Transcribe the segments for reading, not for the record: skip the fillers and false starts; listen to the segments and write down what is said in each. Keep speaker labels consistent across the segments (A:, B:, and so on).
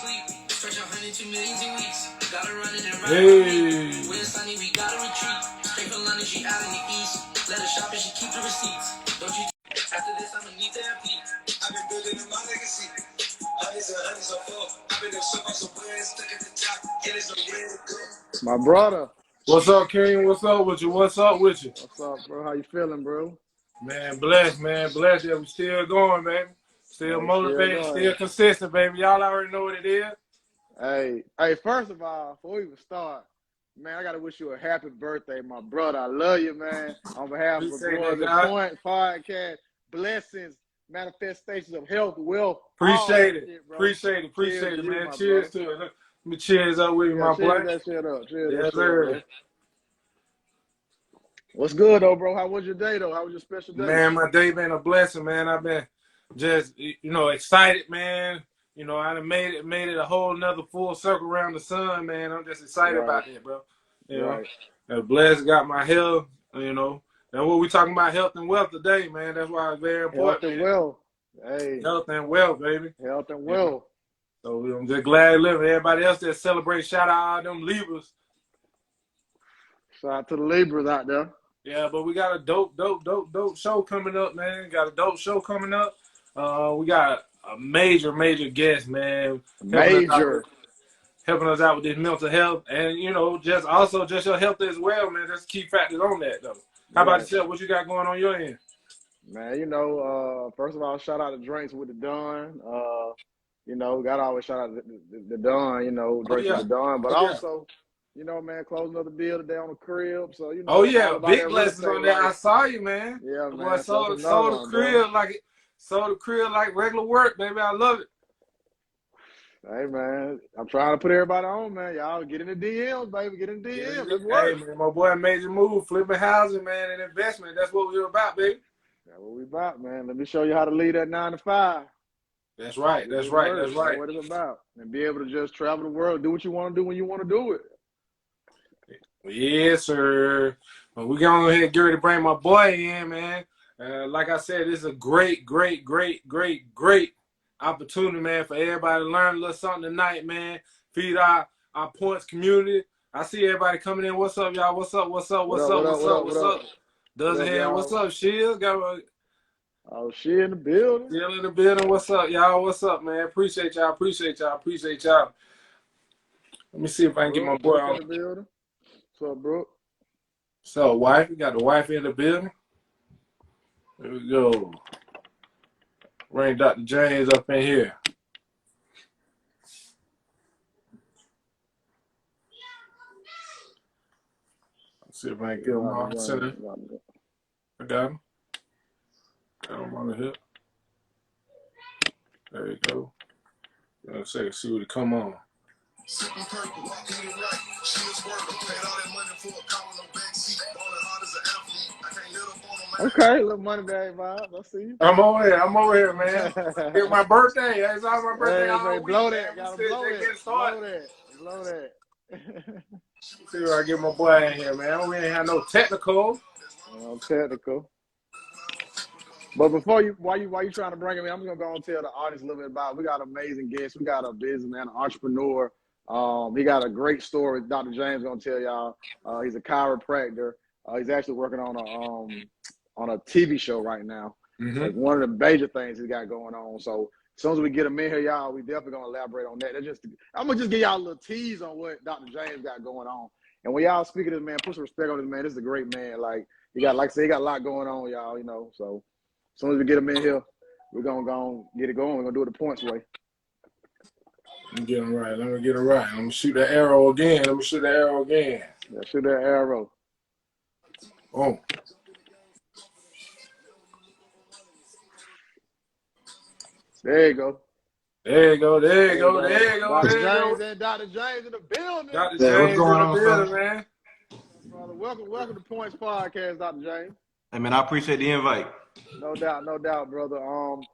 A: Hey.
B: My brother.
A: What's up, King? What's up with you? What's up with you?
B: What's up, bro? How you feeling, bro?
A: Man, blessed, man. Blessed that we still going, baby. Still motivated, still consistent, baby. Y'all already know what it is.
B: Hey, first of all, before we even start, man, I got to wish you a happy birthday, my brother. I love you, man. On behalf of the Point Podcast, blessings, manifestations of health, wealth.
A: Appreciate it.
B: Shit,
A: appreciate it, man.
B: You,
A: Cheers to it. Let me cheers up with you, my boy.
B: Cheers that shit up. Cheers
A: yes,
B: that
A: sir.
B: Shit, bro. What's good, though, bro? How was your day, though? How was your special day?
A: Man, my day been a blessing, man. I've been just, excited, man. I done made it a whole nother full circle around the sun, man. I'm just excited about it, bro. Blessed, got my health, That's what we talking about, health and wealth today, man. That's why it's very important.
B: Health and wealth. Hey.
A: Health and wealth, baby.
B: Health and wealth.
A: So I'm just glad to live. Everybody else that celebrate, shout out all them Libras.
B: Shout out to the Libras out there.
A: Yeah, but we got a dope show coming up, man. Got a dope show coming up. We got a major guest, man. Helping us out with this mental health. And, just your health as well, man. That's key factors on that, though. How about yourself? What you got going on your end?
B: Man, first of all, shout out to Drinks with the Don. Got to always shout out the Don, Drinks with the Don. But also, man, closing another deal today on the crib. So,
A: big blessings on that. I saw you, man.
B: Yeah, man.
A: Sold the crib like regular work, baby. I love it.
B: Hey, man, I'm trying to put everybody on, man. Y'all get in the DMs, baby. Get in the DMs. Let's work.
A: Hey, man, my boy made your move, flipping housing, man, and investment. That's what we're about, baby.
B: That's what we about, man. Let me show you how to lead that 9 to 5.
A: That's right. That's what
B: it's about. And be able to just travel the world, do what you want to do when you want to do it.
A: Yes, sir. Well, we're going to go ahead and get ready to bring my boy in, man. Like I said, this is a great opportunity, man, for everybody to learn a little something tonight, man. Feed our points community. I see everybody coming in. What's up, y'all? What's up? Dozen Head, what's up, Shield?
B: She in the building.
A: Still in the building. What's up, y'all? What's up, man? Appreciate y'all. Let me see if I can get my boy on.
B: In the building. What's up, bro?
A: So, wife, we got the wife in the building. There we go. Bring Dr. James up in here. Let's see if I can get him on the center. I got him. Got him on the hip. There you go. In a second, see what he come on. Sipping purple, walking it right. She was working, paid all that money for a car on the back seat. Balling hard as an athlete. I can't let up on them.
B: Okay, little money bag vibe. I see you.
A: I'm over here, man. It's my birthday. It's all my birthday.
B: Hey, blow that. Gotta blow that.
A: See where I get my boy in here, man. We ain't have no technical.
B: No technical. But before while you trying to bring him in, I'm gonna go and tell the audience a little bit about. We got amazing guests. We got a businessman, an entrepreneur. He got a great story. Dr. James gonna tell y'all. He's a chiropractor. He's actually working on a TV show right now.
A: Mm-hmm.
B: Like one of the major things he's got going on. So as soon as we get him in here, y'all, we definitely gonna elaborate on that. I'm gonna just give y'all a little tease on what Dr. James got going on. And when y'all speak of this man, put some respect on this man. This is a great man. Like he got a lot going on, y'all. So as soon as we get him in here, we're gonna go get it going. We're gonna do it the points way.
A: Let me get him right. I'm gonna shoot the arrow again.
B: Yeah, shoot that arrow.
A: Oh.
B: There you go. Dr. James in the building.
A: Dr. James what's going on, building, man?
B: Brother, welcome to Points Podcast, Dr. James.
C: Hey, man, I appreciate the invite.
B: No doubt, brother.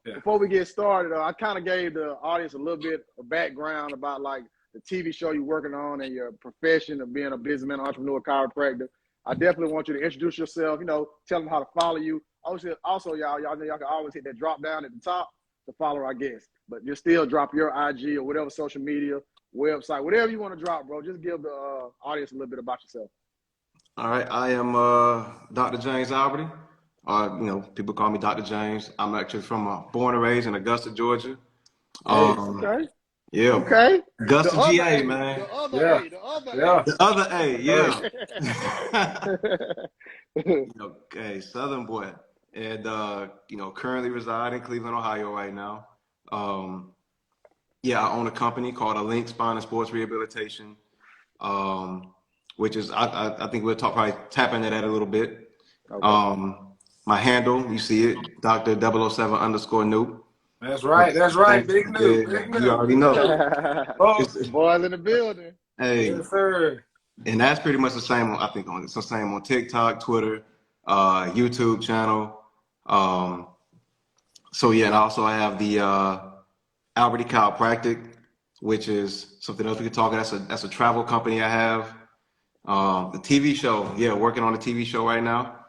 B: Before we get started, I kind of gave the audience a little bit of background about like the TV show you're working on and your profession of being a businessman, entrepreneur, chiropractor. I definitely want you to introduce yourself. Tell them how to follow you. Also, y'all know y'all can always hit that drop down at the top to follow our guests. But just still drop your IG or whatever social media, website, whatever you want to drop, bro. Just give the audience a little bit about yourself.
C: All right, I am Dr. James Alberty. People call me Dr. James. I'm actually born and raised in Augusta, Georgia.
B: Okay.
C: Yeah.
B: Okay.
C: Augusta, GA, man.
B: The other
A: Yeah.
B: A. The other
A: Yeah.
B: A.
C: The other A, yeah.
B: Yeah.
C: Okay, Southern boy. And, currently reside in Cleveland, Ohio right now. I own a company called Link Spine and Sports Rehabilitation, which is, I think we'll probably tap into that a little bit.
B: Okay.
C: My handle, you see it, Dr. 007_Noob.
A: That's right. That's right. Big news. Big news.
C: You already know.
A: Oh,
B: Boys in the building.
C: Hey,
A: yes, sir.
C: and that's pretty much the same on, I think, it's the same on TikTok, Twitter, YouTube channel. And also I have the Alberty Chiropractic, which is something else we could talk about. That's a travel company I have. The TV show, working on a TV show right now.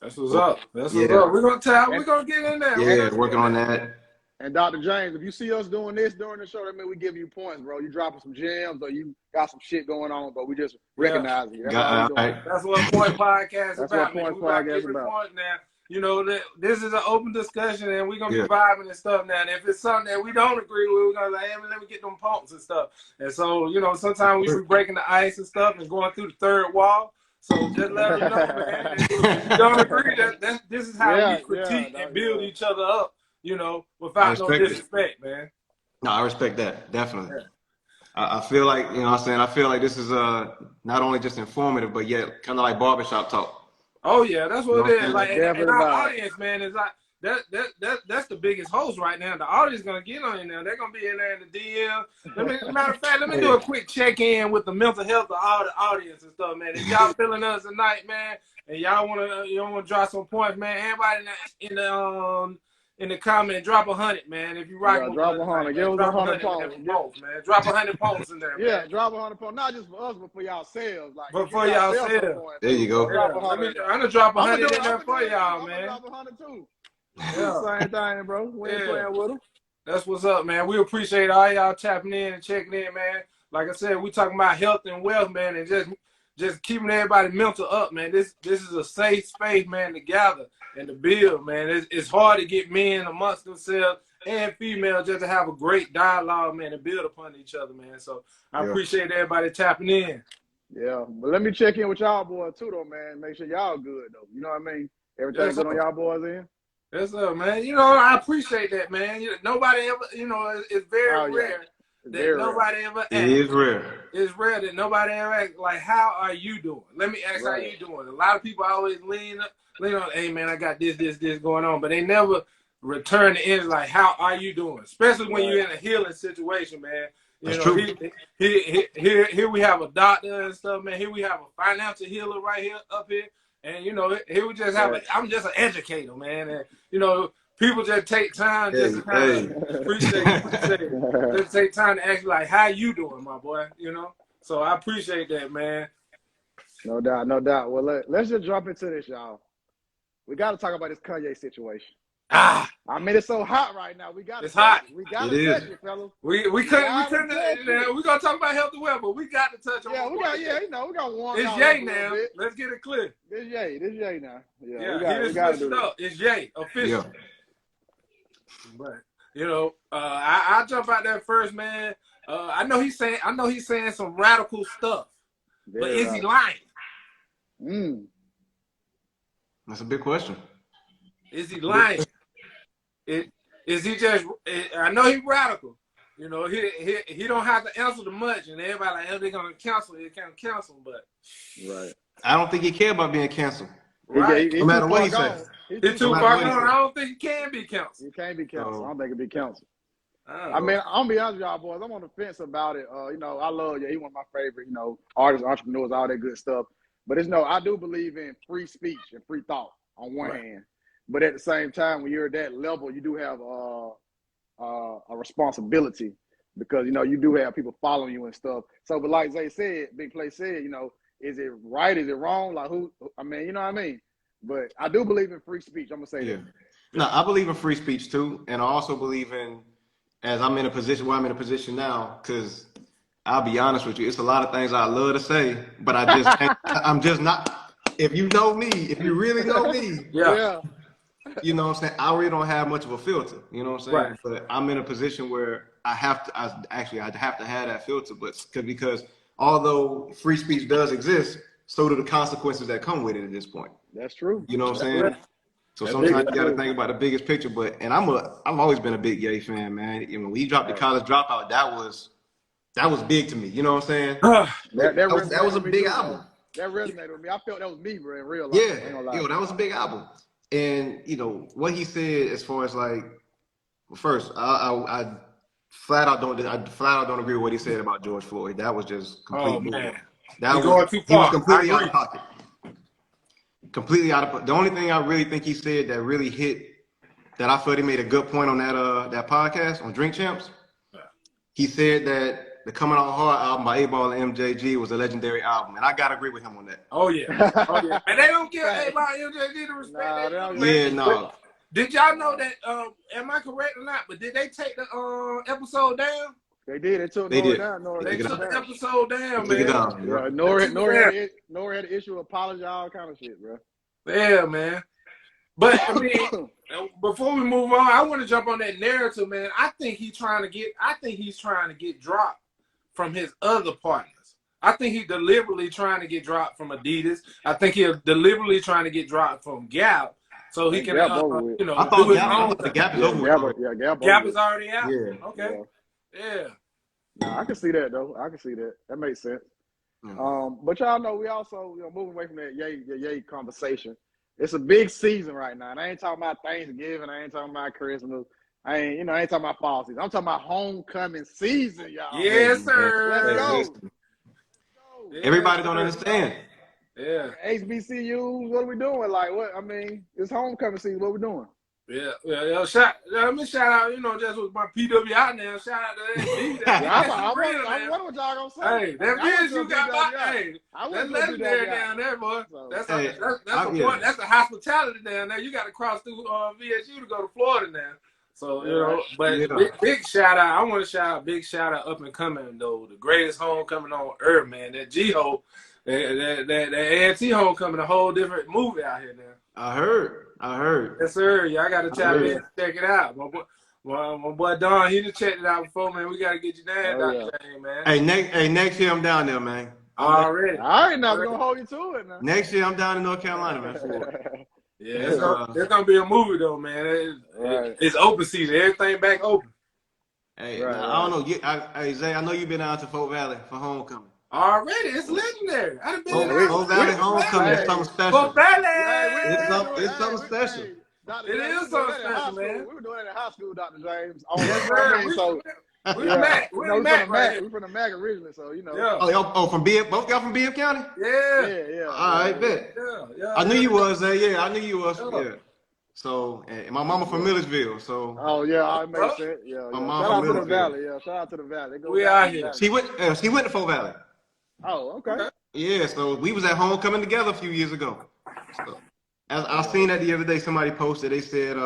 A: That's what's up. That's what's up. We're gonna get in there.
C: Yeah, working on that.
B: And Dr. James, if you see us doing this during the show, that means we give you points, bro. You dropping some gems or you got some shit going on, but we just recognize you. That's all we doing.
C: Right.
A: That's what Point Podcast is
B: That's
A: about.
B: what Point
A: We about
B: Podcast is
A: keeping
B: about.
A: point now. This is an open discussion, and we're gonna be vibing and stuff now. And if it's something that we don't agree with, we're gonna like, hey, let me get them points and stuff. And so, sometimes we be breaking the ice and stuff and going through the third wall. So just let them know, man. If you don't agree, this is how we critique and build each other up, without no disrespect, man.
C: No, I respect that, definitely. Yeah. I feel like, I feel like this is not only just informative, but yet kind of like barbershop talk.
A: Oh yeah, that's what it is. Like, and our audience, man, is like that's the biggest host right now. The audience gonna get on you now. They're gonna be in there in the DM. Matter of fact, let me do a quick check-in with the mental health of all the audience and stuff, man. If y'all feeling us tonight, man, and y'all wanna drop some points, man, everybody in the comment, drop 100, man. If you rock with
B: drop 100. Give us 100 points,
A: man. Drop 100 points in there, man.
B: Yeah, drop 100 points. Not just for us, but for yourselves. Like,
A: but for y'allselves.
C: There you go.
A: I'm gonna drop 100 in there for y'all, man.
B: I'm gonna drop 100 too. Yeah. Same thing, bro. We ain't playing with them.
A: That's what's up, man. We appreciate all y'all tapping in and checking in, man. Like I said, we talking about health and wealth, man, and just keeping everybody mental up, man. This is a safe space, man, to gather and to build, man. It's hard to get men amongst themselves and females just to have a great dialogue, man, and build upon each other, man. So I appreciate everybody tapping in.
B: Yeah, but let me check in with y'all boys too, though, man. Make sure y'all good, though. You know what I mean? Everything good on y'all boys in?
A: Yes, sir, man. I appreciate that, man. Nobody ever, it's very rare that nobody ever asks.
C: It is rare.
A: It's rare that nobody ever asks, like, how are you doing? Let me ask how you doing. A lot of people always lean on, hey, man, I got this going on. But they never return the end like, how are you doing? Especially when you're in a healing situation, man.
C: That's true.
A: Here we have a doctor and stuff, man. Here we have a financial healer right here, up here. And, here we just have I'm just an educator, man. And, people just take time just to kind of appreciate it. Just take time to ask you, like, how you doing, my boy, So I appreciate that, man.
B: No doubt, no doubt. Well, let's just jump into this, y'all. We got to talk about this Kanye situation. I mean, it's so hot right now.
A: It's hot.
B: We got to touch it, fellas.
A: We couldn't. We're gonna talk about health and wealth, but we got to touch on.
B: Yeah, we got one.
A: It's Ye now. Let's get it clear.
B: This Ye now.
A: Yeah, we got to do it. It's Ye official. Yeah. But I jump out there first, man. I know he's saying some radical stuff, but is he lying?
C: That's a big question.
A: Is he lying? Is he just? I know he's radical. He don't have to answer to much, and everybody like, they're gonna cancel. They can't cancel, but
C: I don't think he care about being canceled.
A: Right.
C: No matter what he says.
A: He's too far gone. I don't think he can be canceled.
B: He can't be canceled. I don't think he'll be canceled. I mean, I'm gonna be honest with y'all boys. I'm on the fence about it. I love He's one of my favorite, artists, entrepreneurs, all that good stuff. But I do believe in free speech and free thought on one hand. But at the same time, when you're at that level, you do have a responsibility because, you do have people following you and stuff. So, but like Zay said, Big Play said, is it right? Is it wrong? Like I mean, you know what I mean? But I do believe in free speech. I'm going to say that.
C: No, I believe in free speech too. And I also believe in as I'm in a position where I'm in a position now, because I'll be honest with you, it's a lot of things I love to say, but I just can't. I'm just not. If you know me, if you really know me,
A: Yeah.
C: you know what I'm saying? I really don't have much of a filter. You know what I'm saying?
A: Right.
C: But I'm in a position where I have to. I'd have to have that filter, but because although free speech does exist, so do the consequences that come with it at this point.
B: That's true.
C: You know what I'm
B: That's
C: saying?
B: true.
C: So
A: That big.
C: sometimes you got to think about the biggest picture. But I've always been a big Ye fan, man. You know, when he dropped the
B: Right.
C: College Dropout, that was big to me. You know what I'm saying?
B: That
C: That
B: resonated
C: was a
B: with me
C: big
B: too,
C: album.
B: man. That resonated with me. I felt that was me, bro, in real life.
C: Yeah,
B: I ain't gonna lie.
C: yo, that was a big album. And you know what he said as far as like, well, first, I flat out don't agree with what he said about George Floyd. That was just complete
A: Oh
C: bullshit.
A: man,
C: That
A: he
C: was
A: going too
C: he was
A: far. I
C: completely out
A: agree.
C: of pocket. Completely out of. The only thing I really think he said that really hit, that I felt he made a good point on that podcast on Drink Champs. He said that the Coming Out Hard album by A-Ball and MJG was a legendary album, and I gotta agree with him on that.
A: Oh yeah. Oh yeah. And they don't give A-Ball MJG the respect
B: Nah,
A: they do,
B: they
A: man.
C: Yeah, no.
A: Did y'all know that? Am I correct or not? But did they take the episode down?
B: They did. They took
C: They
B: Nori
C: did.
B: down.
C: They
A: They
C: took it
A: took
C: down.
A: the episode down,
C: They took it
A: man.
C: down.
B: Yeah,
C: Yep.
B: Nori had an issue, apology, all kind of shit, bro.
A: Yeah, man. But I mean, before we move on, I want to jump on that narrative, man. I think he's trying to get dropped from his other partners. I think he's deliberately trying to get dropped from Adidas. I think he's deliberately trying to get dropped from Gap, so he can,
B: Gap over with.
A: you know,
C: I
A: do
C: thought
A: his
C: Gap,
A: own
C: the
A: thing.
C: Gap is
B: Yeah,
C: over with.
B: Gap
A: Gap
B: over
A: is
B: with.
A: already out.
C: Yeah.
A: Okay. Yeah.
B: Nah, I can see that though. I can see that. That makes sense.
C: Yeah.
B: But y'all know we also, moving away from that Ye conversation. It's a big season right now. And I ain't talking about Thanksgiving. I ain't talking about Christmas. I ain't talking about fall season. I'm talking about homecoming season, y'all.
A: Yes,
C: Hey,
A: sir.
B: Let's go.
C: listen. Everybody don't understand.
A: Yeah.
B: HBCUs, what are we doing? Like, what? I mean, it's homecoming season. What we doing?
A: Yeah. Let me shout out, just with my PWI now. Shout out to that.
B: I wonder what y'all gonna say.
A: Hey, that bitch you got my, hey,
B: I
A: that's
B: went to a
A: legendary
B: PWI.
A: down there, boy.
B: So,
A: That's
C: Hey,
A: a point. That's a hospitality down there. You got to cross through VSU to go to Florida now. So but
C: Yeah.
A: big shout out. I want to shout out, big shout out up and coming though, the greatest homecoming on earth, man. That G-Ho, that A&T homecoming, a whole different movie out here now.
C: I heard.
A: Yes, sir. Y'all got to tap in and check it out. My boy Don, he done checked it out before, man. We got to get you down, Dr. James, man.
C: Hey, next year I'm down there, man.
A: Already.
B: All right, now we're gonna hold you to it now.
C: Next year I'm down in North Carolina, man. For
A: Yeah, it's gonna be a movie though, man. It's open season. Everything back open.
C: Hey, I don't know. Hey, Zay, I know you've been out to Fort Valley for homecoming.
A: Already, it's legendary. I done been out.
C: Fort Valley homecoming is something special.
A: Fort Valley.
C: It's something special.
B: Dr.
A: It
B: James,
A: is something special, man.
B: We were doing that in high school, Dr. James.
A: We the Mac.
B: We're from the Mac originally, so
A: Yeah.
C: Oh, from BF, both y'all from BF County?
A: Yeah.
C: All right, bet.
A: Yeah.
C: I knew you was there. Yeah, I knew you was. Yeah. So, and my mama from Milledgeville. So.
B: Oh yeah, it makes sense. Yeah.
C: My mom
B: Shout out
C: from
B: to the
C: Milledgeville.
B: Valley. Yeah, shout out to the Valley.
A: We out here.
C: She went to Fort Valley.
B: Oh, okay.
C: Yeah, so we was at homecoming together a few years ago. So, as I seen that the other day, somebody posted. They said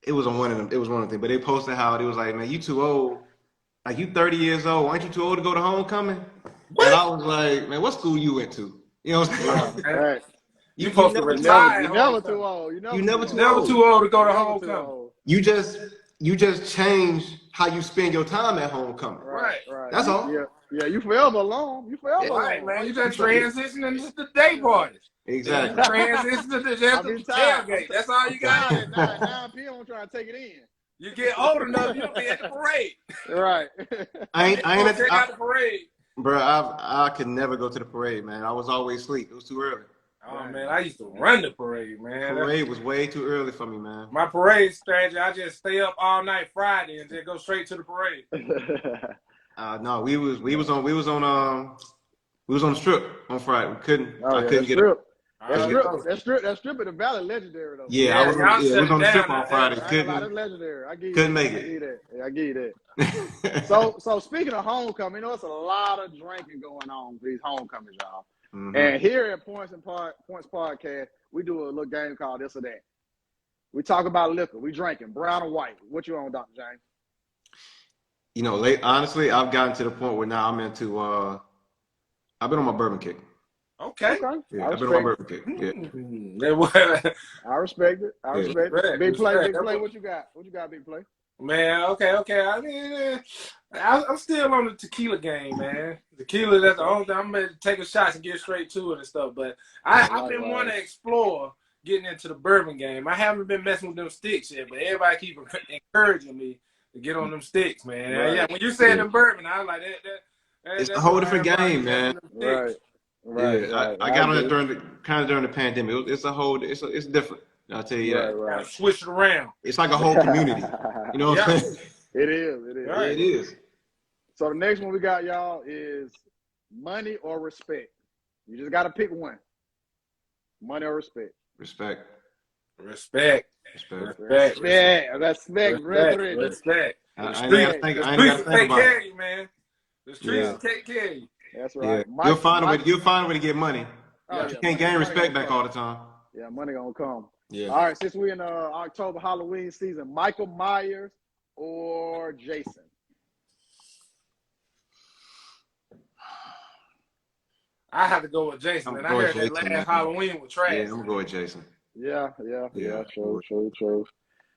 C: it was on one of them. It was one of them. But they posted how it was like, man, you too old. Like you 30 years old. Aren't you too old to go to homecoming?
A: What?
C: And I was like, man, what school you went to? You know what I'm saying?
B: Right.
A: You supposed to retire.
B: You're never too old.
C: You never too
A: Never
C: old.
A: too old to go to homecoming.
C: You just change how you spend your time at homecoming.
A: Right.
C: That's all.
B: Yeah, you forever alone. You forever alone.
A: Right, man. You just transition into the day parties.
C: Exactly.
A: Transition to the tailgate. That's all you got.
B: 9 p.m. I'm trying to take it in.
A: You get old enough, you'll be at the parade.
B: Right.
C: I ain't
A: check out the parade.
C: Bro, I could never go to the parade, man. I was always asleep. It was too early.
A: Oh man, I used to run the parade, man.
C: Parade was way too early for me, man.
A: My parade strategy, I just stay up all night Friday and then go straight to the parade.
C: No, we was on the strip on Friday. I couldn't get
B: it.
A: That
B: strip in the Valley legendary though.
C: Yeah, I was on the strip on Friday.
B: That's legendary.
C: Couldn't make it.
B: I give you that. So speaking of homecoming, it's a lot of drinking going on for these homecomings, y'all.
C: Mm-hmm.
B: And here at Points Podcast, we do a little game called This or That. We talk about liquor. We drinking brown or white. What you on, Dr. James?
C: You know, honestly, I've gotten to the point where now I'm into. I've been on my bourbon kick.
A: Okay.
C: Yeah, I've been on my bourbon kick. Yeah.
B: I respect it. I
C: Yeah.
B: respect it. Big play,
A: Respect.
B: big play. What you got? What you got, big play?
A: Man, okay. I mean, I'm still on the tequila game, man. Tequila, that's the only thing. I'm ready to take a shot and get straight to it and stuff. But I've been wanting to explore getting into the bourbon game. I haven't been messing with them sticks yet, but everybody keep encouraging me to get on them sticks, man.
B: Right.
A: Yeah, when you said them bourbon, I was like,
C: It's a whole different game, man.
B: Right.
C: I got on it during the pandemic. It's different. I'll tell you that.
A: Right. Switch it around.
C: It's like a whole community. You know what I'm saying?
B: It is.
A: Right.
C: Yeah, it is.
B: So the next one we got, y'all, is money or respect. You just got to pick one. Money or respect.
C: Respect.
A: Respect.
B: Respect, brethren.
A: Respect.
C: I ain't got to think about it.
A: You, man. The streets will take care of you.
B: That's right.
C: Yeah. You'll find a way to get money.
B: Oh,
C: you can't gain respect back all the time.
B: Yeah, money gonna come.
C: Yeah.
B: All right, since we're in October Halloween season, Michael Myers or Jason?
A: I have to go with Jason, and I heard that last Halloween was trash.
C: Yeah, I'm gonna go with Jason.
B: Yeah. True.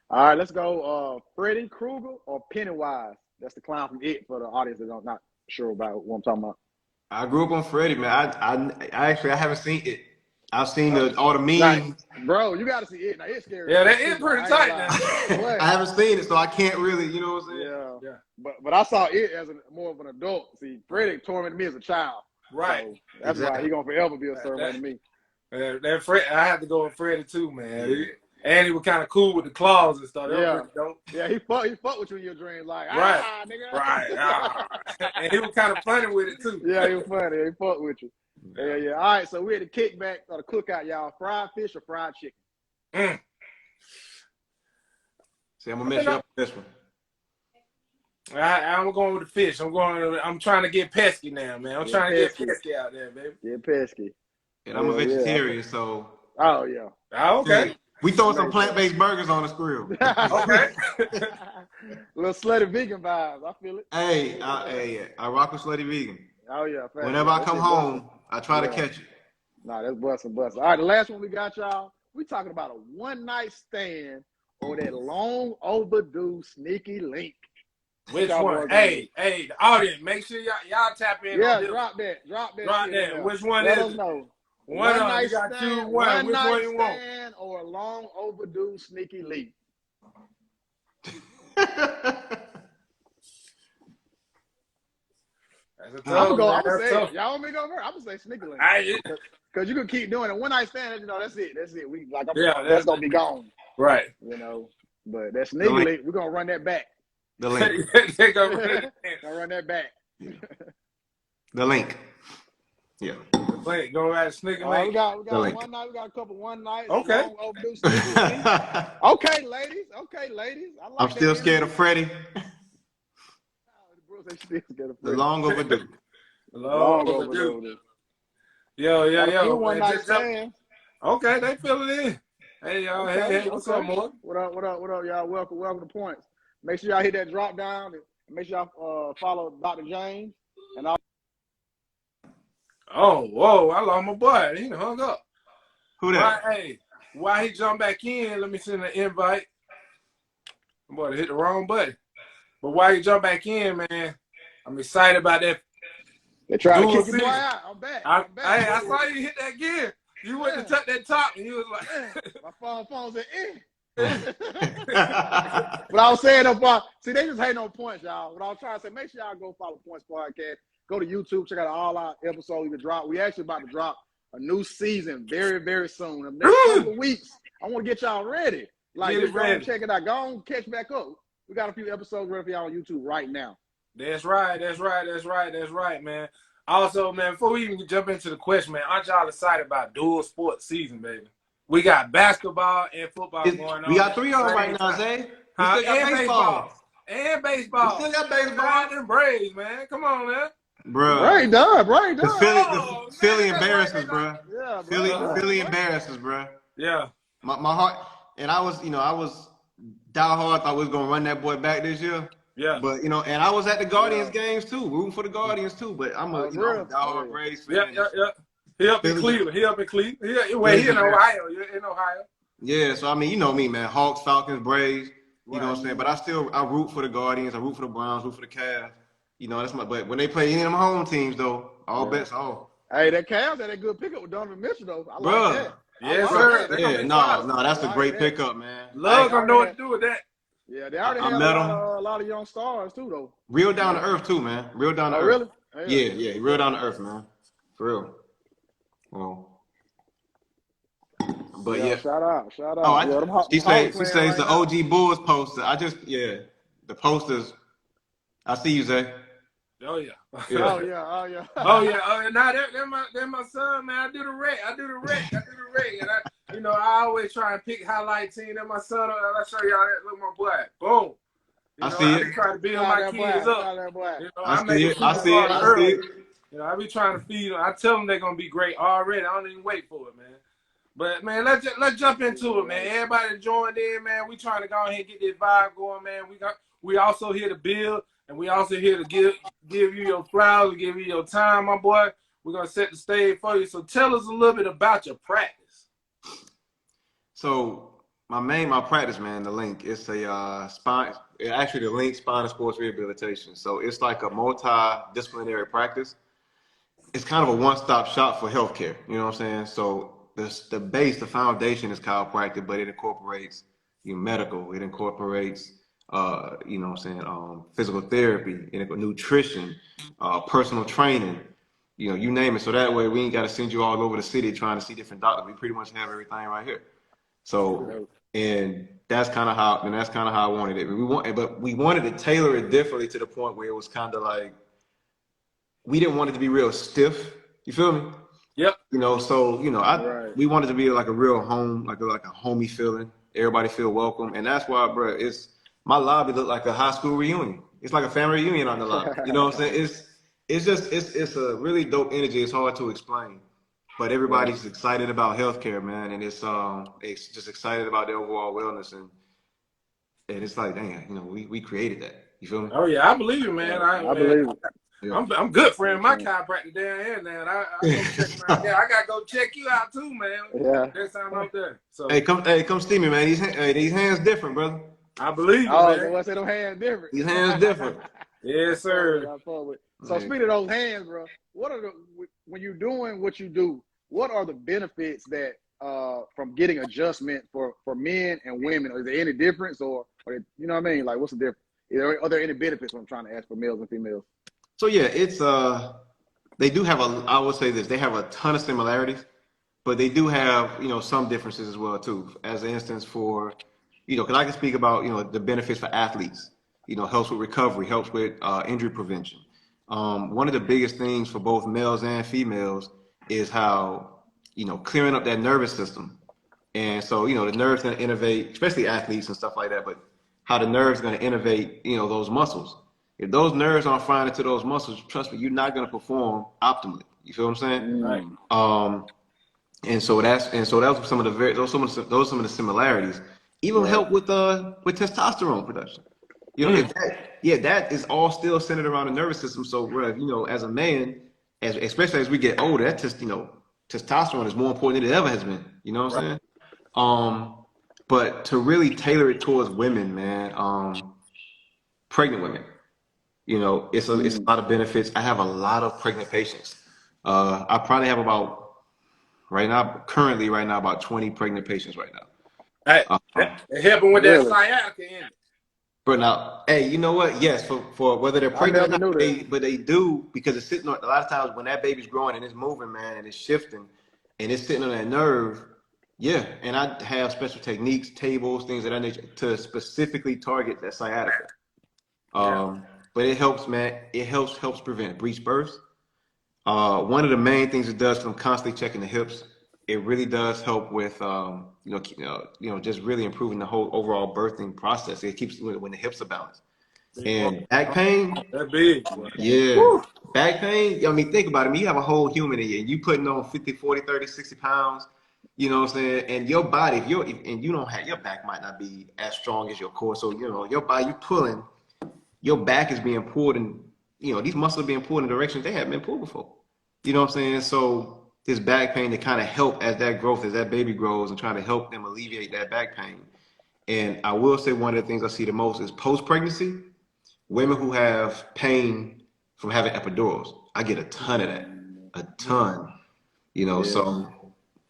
B: All right, let's go. Freddy Krueger or Pennywise? That's the clown from It for the audience that are not sure about what I'm talking about.
C: I grew up on Freddy, man. I haven't seen It. I've seen all the memes.
B: Bro, you got to see It. Now, it's scary.
A: Yeah, that is pretty tight now.
C: I haven't seen it, so I can't really, you know what I'm saying?
B: Yeah. But I saw It as more of an adult. See, Freddy tormented me as a child.
A: Right.
B: So that's why he's going to forever be a servant to me.
A: That Fred, I have to go with Freddy too, man. And he was kind of cool with the claws and stuff.
B: Yeah, he fucked with you in your dreams, like,
A: right,
B: nigga.
A: Right. And he was kind of funny with it too.
B: Yeah, he was funny. He fucked with you. Yeah. All right, so we're at the kickback or the cookout, y'all. Fried fish or fried chicken?
C: See, I'm gonna mess you up with this one.
A: I'm going with the fish. I'm trying to get pesky now, man. I'm trying to get pesky out there, baby.
B: Get pesky.
C: And I'm a vegetarian, so.
B: Oh yeah.
A: Oh, okay.
C: We throwing some plant-based burgers on the grill.
A: Okay.
B: Little slutty vegan vibes. I feel it.
C: Hey, I rock with slutty vegan.
B: Oh yeah.
C: Whenever I come home, I try to catch it.
B: Nah, that's busting. All right, the last one we got, y'all. We talking about a one-night stand or that long overdue sneaky link.
A: Which one? Hey, the audience, make sure y'all tap in.
B: Yeah, drop that. Drop that.
A: Which one
B: Let
A: is
B: us know.
A: One night stand,
B: one
A: which
B: night
A: one you want?
B: stand or a long overdue sneaky link. I'm gonna say it. Y'all want me to go first? I'm gonna say sneaky link. Because you can keep doing it. One night stand, that's it. That's gonna be gone.
A: Right.
B: You know, but that sneaky link, we're gonna run that back.
C: The link.
A: They're gonna
B: run that back.
C: The link. Yeah.
A: The link. Go ahead, sneaky link.
B: We got one night. We got a couple one nights.
A: Okay.
B: Okay, ladies. I like
C: I'm still scared of Freddy. The long overdue.
B: Long overdue.
A: Yo.
B: One night stand.
A: Okay, they fill it in. Hey, y'all. Hey, what's up, more?
B: What up, y'all? Welcome to Points. Make sure y'all hit that drop down. And make sure y'all follow Dr. James. And
A: oh, whoa! I lost my boy. He hung up.
C: Who that?
A: Why he jumped back in? Let me send an invite. I'm about to hit the wrong button. But why he jumped back in, man? I'm excited about that.
B: They tried to kick your boy out. I'm back.
A: I saw you hit that gear. You went to touch that top, and you was like,
B: my phone said, But I was saying, see, they just hating on Points, y'all. What I was trying to say, make sure y'all go follow Points Podcast. Go to YouTube, check out all our episodes we drop. We actually about to drop a new season very, very soon. In the next couple of weeks, I want to get y'all ready. Like, just go and check it out. Go on, catch back up. We got a few episodes ready for y'all on YouTube right now.
A: That's right, man. Also, man, before we even jump into the question, man, aren't y'all excited about dual sports season, baby? We got basketball and football going on.
C: We got 3 on right now, Zay. We still got baseball.
A: And baseball.
C: We still got baseball.
A: And Braves, man. Come on, man.
C: Bro.
B: Right done.
C: Philly embarrasses, bro.
B: Yeah,
C: Philly embarrasses, bro.
A: Yeah.
C: My heart, and I was die hard, thought we was gonna run that boy back this year.
A: Yeah.
C: But and I was at the Guardians
B: Yeah.
C: games too, rooting for the Guardians too. But I'm
B: Oh,
C: a
B: for
C: I'm a
B: real? Oh,
C: diehard
B: yeah.
C: Braves
A: Yeah,
C: fan.
A: yeah, yeah. He up in
C: Philly,
A: Cleveland. He up in Cleveland. He in
C: Philly,
A: Ohio. In Ohio.
C: yeah. So I mean, you know me, man. Hawks, Falcons, Braves. You know
A: Right.
C: what I'm saying? But I root for the Guardians. I root for the Browns. Root for the Cavs. That's my. But when they play any of them home teams, though, all
B: Yeah.
C: bets off.
B: Hey, that Cavs had a good pickup with Donovan Mitchell, though. I like
C: Bruh,
B: that. I
A: Yes,
B: like
A: sir.
B: that.
A: They're gonna
C: yeah,
A: be
C: no,
A: solid.
C: that's
B: I
C: a
B: like
C: great
B: that.
C: pickup, man.
A: Love
B: They
A: gonna
B: already
A: know what
B: had,
A: to do with that.
B: yeah, they already
C: I
B: had
C: met him.
B: a lot of young stars too, though.
C: Real down to earth too, man. Real down to
B: Oh,
C: earth.
B: really? Hell
C: Yeah,
B: yeah,
C: yeah,
B: that's
C: real
B: what's up.
C: down to earth, man. For real. Well, but
B: Yeah,
C: yeah.
B: shout out, shout
C: Oh,
B: out. Yeah,
C: she
B: them Hawks
C: she
B: playing
C: says
B: right
C: the
B: now.
C: OG Bulls poster. The posters. I see you, Zay.
A: Oh yeah.
C: Yeah.
B: Oh yeah, oh yeah.
A: Oh yeah. Oh yeah. Nah, that my son, man. I do the rec. And I always try and pick highlight team. That my son. I show y'all that. Look, my boy. Boom.
C: I see
A: I
C: it.
A: be trying to build
B: Shout out
A: my
B: that boy.
A: kids up.
B: Shout out that boy.
C: I
A: I make
C: see
A: them
C: it. I
B: Shout
C: see
B: out
C: it.
B: that
C: I
B: boy.
C: see
A: early.
C: it.
A: I be trying to feed them. I tell them they're gonna be great already. I don't even wait for it, man. But man, let's jump into it, man. Everybody joined in, man. We trying to go ahead and get this vibe going, man. We also here to build, and we also here to give you your flowers, give you your time, my boy. We're gonna set the stage for you. So tell us a little bit about your practice.
C: So my practice, man, the link, it's a spine. Actually, the link spine and sports rehabilitation. So it's like a multidisciplinary practice. It's kind of a one-stop shop for healthcare. You know what I'm saying? So the foundation is chiropractic, but it incorporates medical. It incorporates what I'm saying, physical therapy, nutrition, personal training. You name it. So that way we ain't got to send you all over the city trying to see different doctors. We pretty much have everything right here. So, and that's kind of how I wanted it. But we wanted to tailor it differently to the point where it was kind of like we didn't want it to be real stiff. You feel me?
A: Yep.
B: Right.
C: We wanted to be like a real home, like a homey feeling. Everybody feel welcome, and that's why, bro. My lobby looked like a high school reunion. It's like a family reunion on the lobby. You know what I'm saying? It's a really dope energy. It's hard to explain, but everybody's excited about healthcare, man, and it's just excited about their overall wellness, and it's like, dang, we created that. You feel me?
A: Oh yeah, I believe you, man.
B: I believe it.
C: Yeah.
A: I'm good friend. My chiropractor down here now. I go check him out. Yeah, I gotta go check you out too, man.
B: Yeah.
A: Next time I'm up there. So
C: Hey, come see me, man. These hands different, brother.
A: I believe you,
B: Oh,
A: man.
B: so what's them hands different?
C: These hands different.
A: Yes, sir.
B: I fuck with. So speaking of those hands, bro, when you're doing what you do, what are the benefits that from getting adjustment for men and women? Is there any difference, or you know what I mean? Like, what's the difference? Are there any benefits? What I'm trying to ask for males and females.
C: So yeah, it's they do have I would say this, they have a ton of similarities, but they do have, some differences as well too. As an instance for, because I can speak about, the benefits for athletes, helps with recovery, helps with injury prevention. One of the biggest things for both males and females is how, clearing up that nervous system. And so, the nerve's going to innovate, especially athletes and stuff like that, but how the nerve's going to innovate, those muscles. If those nerves aren't firing into those muscles, trust me, you're not going to perform optimally. You feel what I'm saying?
A: Right.
C: And so that's some of the similarities. Even help with testosterone production. That is all still centered around the nervous system. So, as a man, especially as we get older, testosterone is more important than it ever has been. You know what I'm saying? But to really tailor it towards women, man, pregnant women. It's a lot of benefits. I have a lot of pregnant patients. I probably have currently right now, about 20 pregnant patients right now.
A: Hey, helping with that sciatica in it.
C: But now, hey, you know what? Yes, for whether they're pregnant or not, but they do, because it's sitting on, a lot of times when that baby's growing and it's moving, man, and it's shifting and it's sitting on that nerve. Yeah, and I have special techniques, tables, things of that nature to specifically target that sciatica. But it helps, man. It helps prevent breech bursts. One of the main things it does, from constantly checking the hips, it really does help with just really improving the whole overall birthing process. It keeps when the hips are balanced. And back pain,
A: that big.
C: yeah. Woo. Back pain, I mean, think about it. I mean, you have a whole human in you, and you putting on 50, 40, 30, 60 pounds, you know what I'm saying? And your body, and you don't have, your back might not be as strong as your core. So, your body, your back is being pulled in, these muscles are being pulled in directions they haven't been pulled before. You know what I'm saying? So this back pain to kind of help as that baby grows and trying to help them alleviate that back pain. And I will say one of the things I see the most is post-pregnancy, women who have pain from having epidurals. I get a ton of that, a ton, so.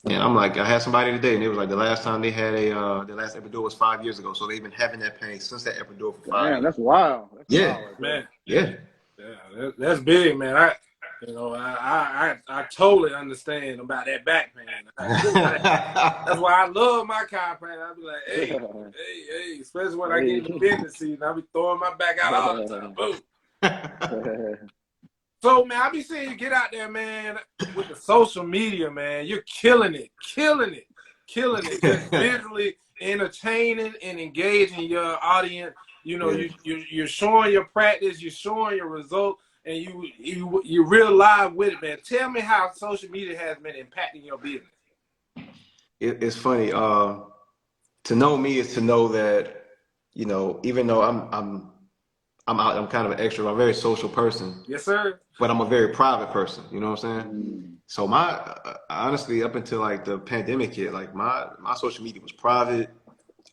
C: And I'm like, I had somebody today, and it was like the last time they had the last epidural was 5 years ago. So they've been having that pain since that epidural for 5 years.
B: Damn, that's wild. That's
C: yeah,
B: wild,
A: man.
C: Yeah,
A: that's big, man. I totally understand about that back pain. That's why I love my chiropractor. I'll be like, hey, especially when I get in the business season, I'll be throwing my back out all the time. Boom. So, man, I be seeing you get out there, man, with the social media, man. You're killing it. Just visually entertaining and engaging your audience. You're showing your practice, you're showing your results, and you're real live with it, man. Tell me how social media has been impacting your business.
C: It's funny. To know me is to know that, even though I'm kind of an extrovert, I'm a very social person.
A: Yes, sir.
C: But I'm a very private person. You know what I'm saying? So honestly, up until like the pandemic hit, like my social media was private.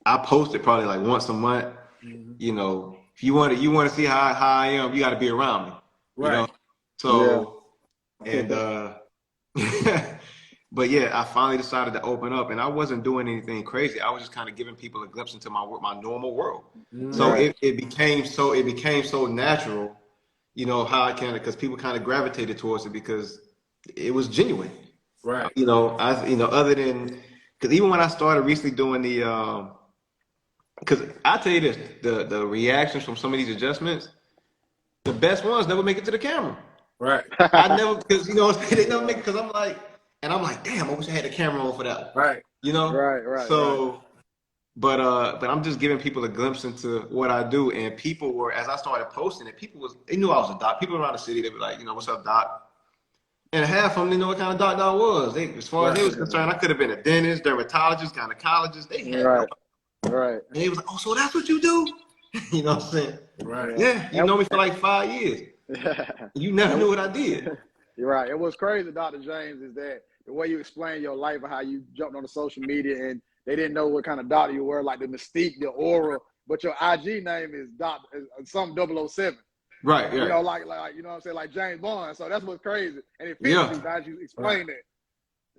C: I posted probably like once a month. If you want to see how I am, you got to be around me.
A: Right.
C: So, and but yeah, I finally decided to open up, and I wasn't doing anything crazy. I was just kind of giving people a glimpse into my normal world. So it became so natural. How I can, because people kind of gravitated towards it because it was genuine.
A: Right.
C: Other than, because even when I started recently doing because I tell you this, the reactions from some of these adjustments, the best ones never make it to the camera.
A: Right.
C: I never, because they never make it, because I'm like, damn, I wish I had the camera on for that.
A: Right.
B: Right.
C: So. But I'm just giving people a glimpse into what I do, and people were, as I started posting it, they knew I was a doc. People around the city, they were like, what's up, doc? And half of them didn't know what kind of doctor I was. As far as they was concerned, I could have been a dentist, dermatologist, gynecologist. They had no.
B: Right.
C: And they was like, oh, so that's what you do? You know what I'm saying?
A: Right.
C: Yeah, you know me for like 5 years. You never knew what I did.
B: You're right. And what's crazy, Dr. James, is that the way you explain your life and how you jumped on the social media and they didn't know what kind of doctor you were, like the mystique, the aura, but your IG name is some 007.
C: Right.
B: Like you know what I'm saying, like James Bond. So that's what's crazy, and it fits you as you explain it.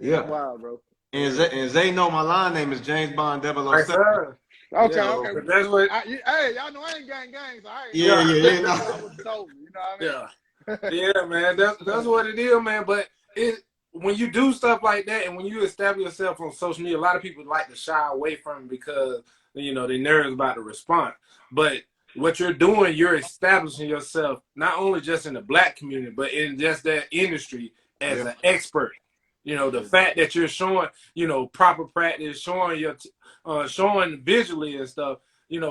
C: Yeah,
B: wow, bro.
C: And Zay know my line name is James Bond 007.
A: Right, sir.
B: Okay.
A: That's what.
B: Hey, y'all know I ain't gang, so I ain't.
C: Yeah.
B: That's what told me, you know what
A: I mean? Yeah, man. That's what it is, man. But when you do stuff like that, and when you establish yourself on social media, a lot of people like to shy away from it because they're nervous about the response. But what you're doing, you're establishing yourself not only just in the Black community, but in just that industry as an expert. The fact that you're showing, proper practice, showing visually and stuff.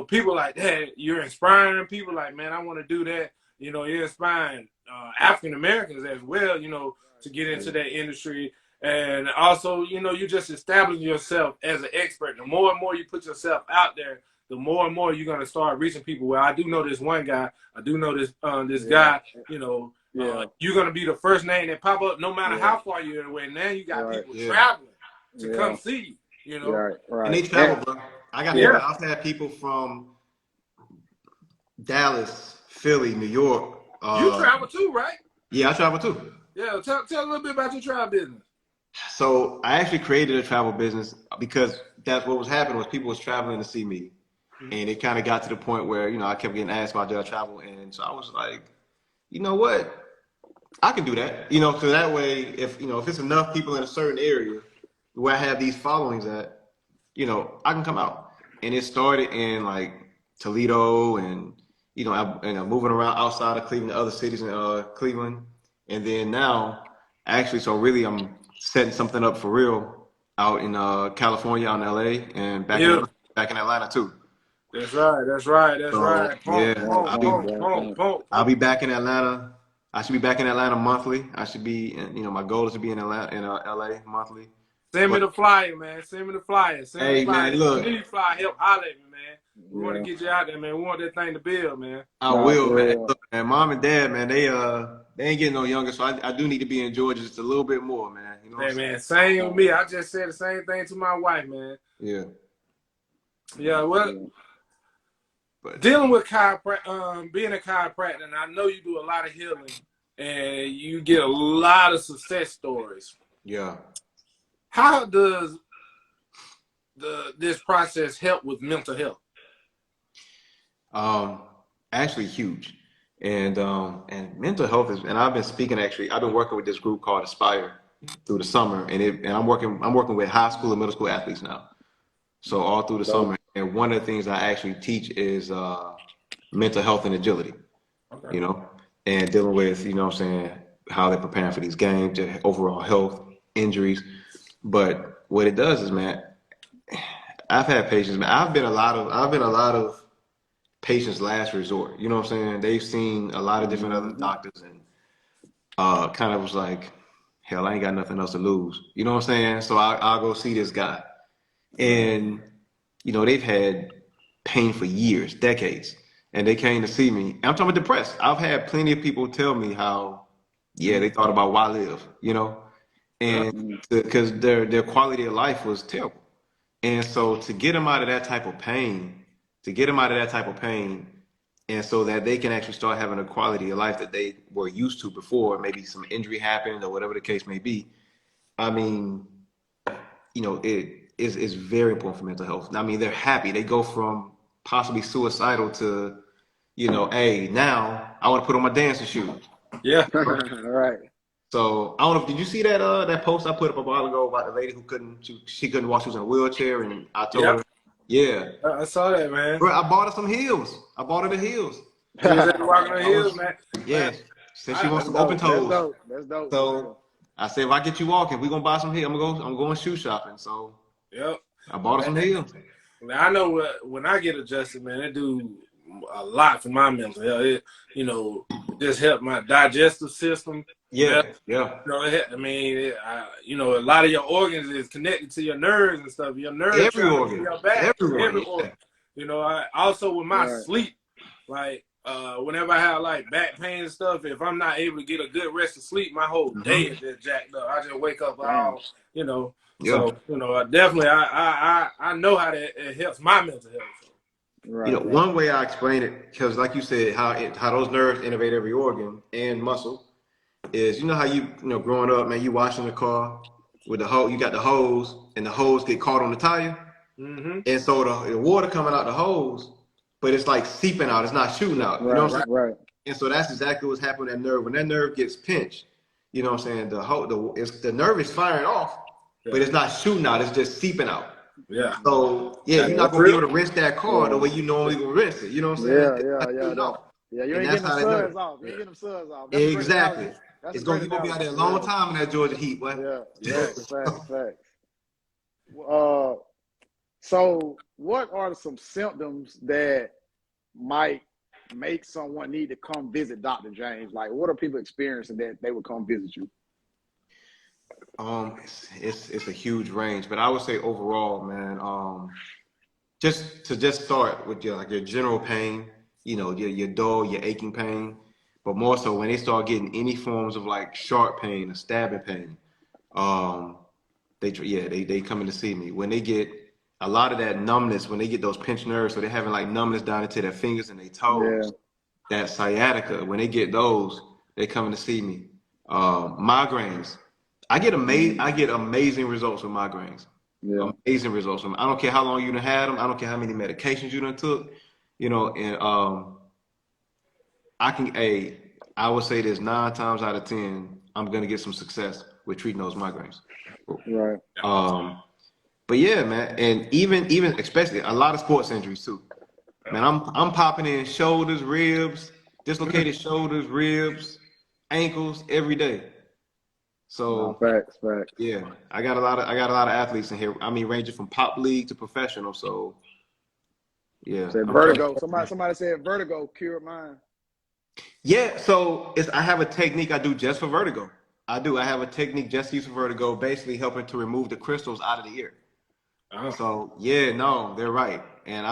A: People like that. You're inspiring people. Like, man, I want to do that. You're inspiring African Americans as well. To get into that industry. And also, you just establishing yourself as an expert. The more and more you put yourself out there, the more and more you're going to start reaching people. Well, I do know this one guy. I do know this guy. You're going to be the first name that pop up no matter how far you're away. Now you got people traveling to come see you.
B: Right.
C: And they travel, bro. I've had people from Dallas, Philly, New York.
A: You travel too, right?
C: Yeah, I travel too.
A: Yeah, tell a little bit about your travel business.
C: So I actually created a travel business because that's what was happening was people was traveling to see me. And it kind of got to the point where, I kept getting asked about did I travel. And so I was like, you know what? I can do that. So that way, if it's enough people in a certain area where I have these followings at, I can come out. And it started in like Toledo and, I'm moving around outside of Cleveland, other cities in Cleveland. And then now, actually, so really I'm setting something up for real out in California, out in LA, and back in Atlanta too.
A: That's right.
C: I'll be back in Atlanta. I should be back in Atlanta monthly. I should be, my goal is to be in Atlanta, in LA monthly.
A: Send me the flyer, man. Send me the flyer.
C: Man, look.
A: You need flyer, help holler at me, man. We want to get you out there, man. We want that thing to build, man.
C: I
B: Nah,
C: will,
B: for
C: man.
B: real.
C: Look, man, mom and dad, man, they ain't getting no younger, so I do need to be in Georgia just a little bit more, man. You know what
A: Hey,
C: I'm saying?
A: man, same with me. I just said the same thing to my wife, man.
C: Yeah.
A: Yeah, well,
C: But
A: dealing with being a chiropractor, and I know you do a lot of healing, and you get a lot of success stories.
C: yeah.
A: How does this process help with mental health?
C: Actually huge. And mental health is, and I've been speaking actually, I've been working with this group called Aspire through the summer, and I'm working with high school and middle school athletes now. So all through the summer, and one of the things I actually teach is mental health and agility.
A: Okay.
C: You know, and dealing with, you know what I'm saying, how they're preparing for these games, their overall health, injuries. But what it does is, man, I've had patients, man. I've been a lot of patients' last resort. You know what I'm saying? They've seen a lot of different other doctors and kind of was like, hell, I ain't got nothing else to lose. You know what I'm saying? So I'll go see this guy. And, you know, they've had pain for years, decades. And they came to see me. I'm talking about depressed. I've had plenty of people tell me how, yeah, they thought about why live, you know, and because their quality of life was terrible. And so to get them out of that type of pain, and so that they can actually start having a quality of life that they were used to before, maybe some injury happened or whatever the case may be. I mean, you know, it's very important for mental health. I mean, they're happy. They go from possibly suicidal to, you know, hey, now I want to put on my dancing shoes.
A: Yeah.
B: Right.
C: So I don't know. Did you see that that post I put up a while ago about the lady who she couldn't walk? She was in a wheelchair, and I told her, yeah,
A: I saw that, man.
C: bro, I bought her some heels. I bought her the heels.
A: She was at walking the hills, man.
C: Yeah,
A: Man,
C: said she wants some open
B: That's
C: toes.
B: dope. That's dope.
C: So I said, if I get you walking, we're gonna buy some heels. I'm going shoe shopping. So
A: yep.
C: I bought her some heels.
A: I know when I get adjusted, man, it do a lot for my mental health. It, you know, just help my digestive system.
C: Yeah,
A: better.
C: yeah.
A: You know, you know, a lot of your organs is connected to your nerves and stuff. Your nerves
C: Every
A: travel to
C: organ,
A: your back, every
C: everyone.
A: organ. You know, I also with my sleep, like whenever I have like back pain and stuff, if I'm not able to get a good rest of sleep, my whole day is just jacked up. I just wake up all, you know.
C: Yeah.
A: So, you know, I know how it helps my mental health.
B: Right.
C: You know, one way I explain it, because like you said, how those nerves innervate every organ and muscle, is you know how you know growing up, man, you washing the car with the hose, you got the hose, and the hose get caught on the tire, and so the water coming out the hose, but it's like seeping out, it's not shooting out. You know what I'm saying?
B: Right.
C: And so that's exactly what's happening with that nerve. When that nerve gets pinched, you know what I'm saying? The nerve is firing off, but it's not shooting out. It's just seeping out.
A: Yeah.
C: So yeah, you're not gonna be able to rinse that car the way you normally gonna rinse it. You know what I'm saying?
B: Yeah. You
C: And
B: ain't
C: that's
B: getting them
C: how that
B: suds
C: nerve.
B: off. You ain't getting them suds off. That's
C: Exactly.
B: That's
C: It's
B: a
C: gonna
B: great
C: you're gonna be out there a
B: analogy.
C: long time in that Georgia heat, boy.
B: Yeah. Facts. So what are some symptoms that might make someone need to come visit Dr. James? Like, what are people experiencing that they would come visit you?
C: It's a huge range, but I would say overall, man, just start with your general pain, you know, your dull, your aching pain, but more so when they start getting any forms of like sharp pain or stabbing pain, they come in to see me. When they get a lot of that numbness, when they get those pinched nerves, so they're having like numbness down into their fingers and their toes, that sciatica, when they get those, they come in to see me. Migraines, I get amazing results with migraines.
B: Yeah.
C: Amazing results from them. I don't care how long you done had them. I don't care how many medications you done took. You know, and I would say this 9 times out of 10, I'm gonna get some success with treating those migraines.
B: Right.
C: But yeah, man, and even especially a lot of sports injuries too. Man, I'm popping in shoulders, ribs, dislocated shoulders, ribs, ankles every day. So
B: Facts.
C: yeah, I got a lot of athletes in here. I mean, ranging from pop league to professional. So yeah,
B: Said vertigo. Somebody said vertigo cured mine.
C: Yeah, so I have a technique I do just for vertigo. I have a technique just used for vertigo, basically helping to remove the crystals out of the ear. So yeah, no, they're right, and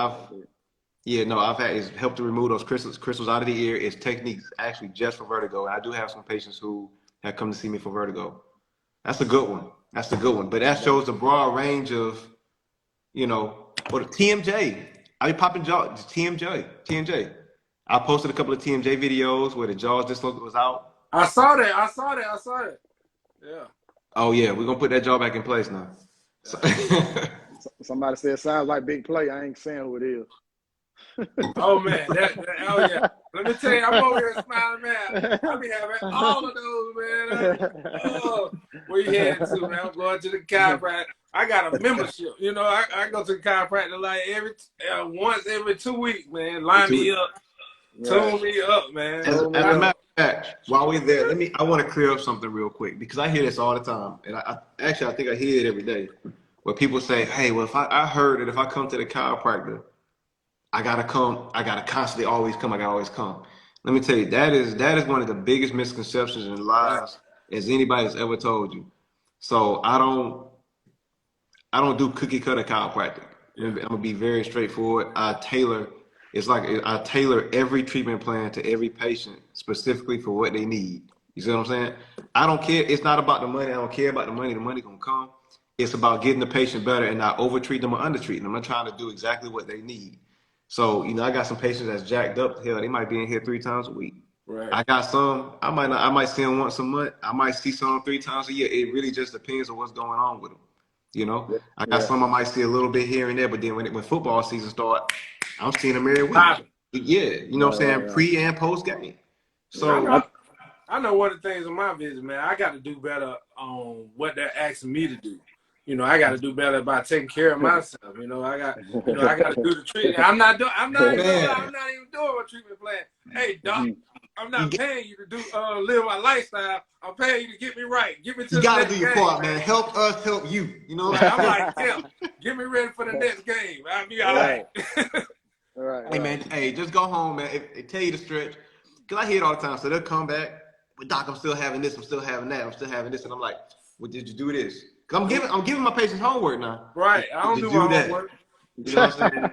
C: Yeah, no, I've had it's helped to remove those crystals out of the ear. It's techniques actually just for vertigo. And I do have some patients who have come to see me for vertigo. That's a good one. That's a good one. But that shows the broad range of, or the TMJ. I be popping jaws, TMJ. I posted a couple of TMJ videos where the jaws dislocated was out.
A: I saw that. I saw that. I saw that. Yeah.
C: Oh yeah, we're gonna put that jaw back in place now. So,
B: Somebody said sounds like big play. I ain't saying who it is.
A: Oh man, oh yeah. Let me tell you, I'm over here smiling, man. I be having all of those, man. Oh, where you heading to, man? I'm going to the chiropractor. I got a membership. I go to the chiropractor like once every 2 weeks, man. Line me up, tune me up, man.
C: As a matter of fact, while we're there, I want to clear up something real quick because I hear this all the time, and I think I hear it every day, where people say, "Hey, well, if I heard that if I come to the chiropractor, I gotta come. I gotta constantly always come. I gotta always come." Let me tell you, that is one of the biggest misconceptions and lies as anybody's ever told you. So I don't do cookie cutter chiropractic. Yeah. I'm gonna be very straightforward. I tailor every treatment plan to every patient specifically for what they need. You see what I'm saying? I don't care. It's not about the money. I don't care about the money. The money gonna come. It's about getting the patient better and not overtreating them or undertreating them. I'm trying to do exactly what they need. So, I got some patients that's jacked up. Hell, they might be in here 3 times a week.
A: Right.
C: I got some, I might see them once a month. I might see some 3 times a year. It really just depends on what's going on with them. I got some I might see a little bit here and there, but then when football season starts, I'm seeing them every week. Yeah, you know what I'm saying? Pre and post game. So
A: I know one of the things on my visit, man, I got to do better on what they're asking me to do. I got to do better by taking care of myself. I got to do the treatment. I'm not even doing my treatment plan. Hey, doc, I'm not paying you to do live my lifestyle. I'm paying you to get me right. Get me to
C: you
A: the
C: gotta
A: next
C: do your
A: game,
C: part, man. Help us, help you.
A: Right, I'm like, yeah, get me ready for the next game. I'll be all right.
C: Hey man, just go home, man. If they tell you to stretch, because I hear it all the time. So they'll come back, but doc, I'm still having this, I'm still having that, I'm still having this, and I'm like, well, did you do this? Cause I'm giving my patients homework now.
A: Right, I don't do my homework.
C: You know what I'm saying?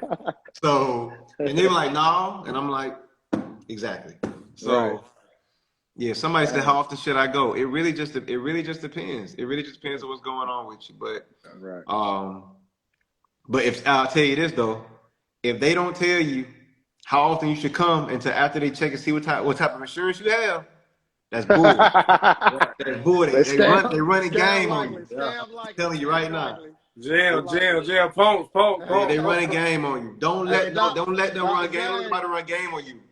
C: So, and they're like, no, and I'm like, exactly. So, yeah, somebody said, how often should I go? It really just depends. It really just depends on what's going on with you. But if I'll tell you this though, if they don't tell you how often you should come until after they check and see what type of insurance you have, that's bull. That's bull. They run a game on you. I'm telling you right now.
A: Jail, pumps.
C: They run a game on you. Don't let them run game. Don't let anybody run game on you.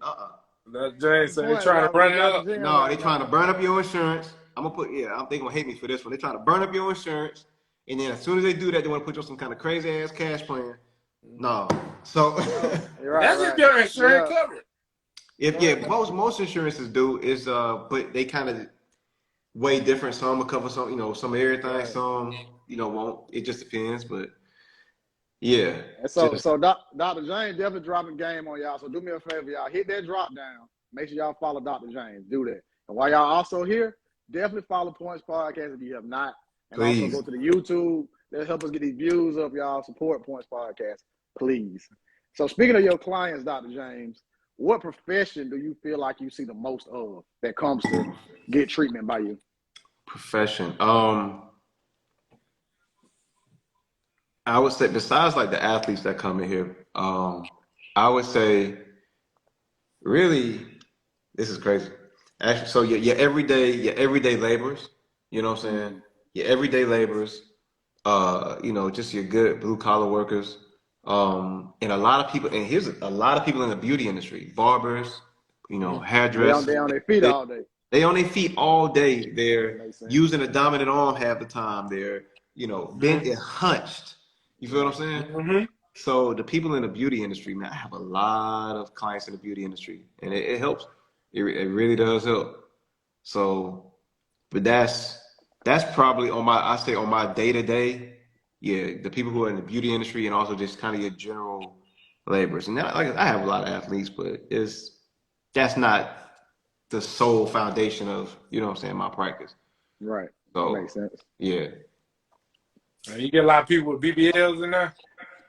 A: That James said they trying to run it up.
C: No, they trying to burn up your insurance. They gonna hate me for this one. They trying to burn up your insurance, and then as soon as they do that, they want to put you on some kind of crazy ass cash plan. No, so
A: that's if your insurance covered.
C: Most insurances do is but they kind of way different. Some will cover some, some of everything. Some won't. It just depends, but yeah.
B: So Dr. James definitely dropping game on y'all. So do me a favor, y'all. Hit that drop down. Make sure y'all follow Dr. James. Do that. And while y'all also here, definitely follow Points Podcast if you have not. And
C: please.
B: Also go to the YouTube. That'll help us get these views up, y'all. Support Points Podcast, please. So speaking of your clients, Dr. James, what profession do you feel like you see the most of that comes to get treatment by you?
C: Profession. I would say besides like the athletes that come in here, I would say really, this is crazy. Actually, so your everyday laborers, you know what I'm saying? Your everyday laborers, just your good blue collar workers, and a lot of people, and here's a lot of people in the beauty industry, barbers, hairdressers.
B: They on their feet all day.
C: They on their feet all day. They're using a dominant arm half the time. They're, bent and hunched. You feel what I'm saying?
A: Mm-hmm.
C: So the people in the beauty industry, man, I have a lot of clients in the beauty industry, and it helps. It really does help. So, but that's probably on my day-to-day. Yeah, the people who are in the beauty industry and also just kind of your general laborers. And I have a lot of athletes, but that's not the sole foundation of, my practice.
B: Right.
C: So,
B: that makes sense.
C: Yeah.
A: You get a lot of people with BBLs in there?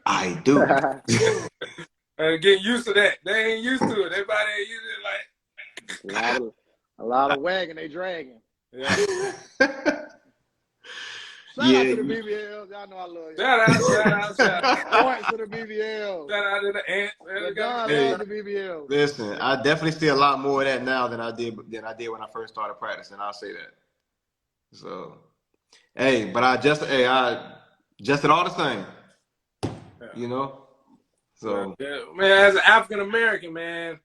C: I do.
A: Get used to that. They ain't used to it. Everybody ain't used to it. Like
B: A lot of wagging they dragging.
A: yeah.
B: Shout out to the BBLs. Y'all know I love
A: Shout
B: y'all.
A: out.
B: Points to the BBLs.
A: Shout out to the ants.
B: The Don loves the BBLs.
C: Listen, I definitely see a lot more of that now than I did when I first started practicing. I'll say that. So, hey, but I just it all the same.
A: Yeah.
C: You know? So
A: yeah. Man, as an African American, man,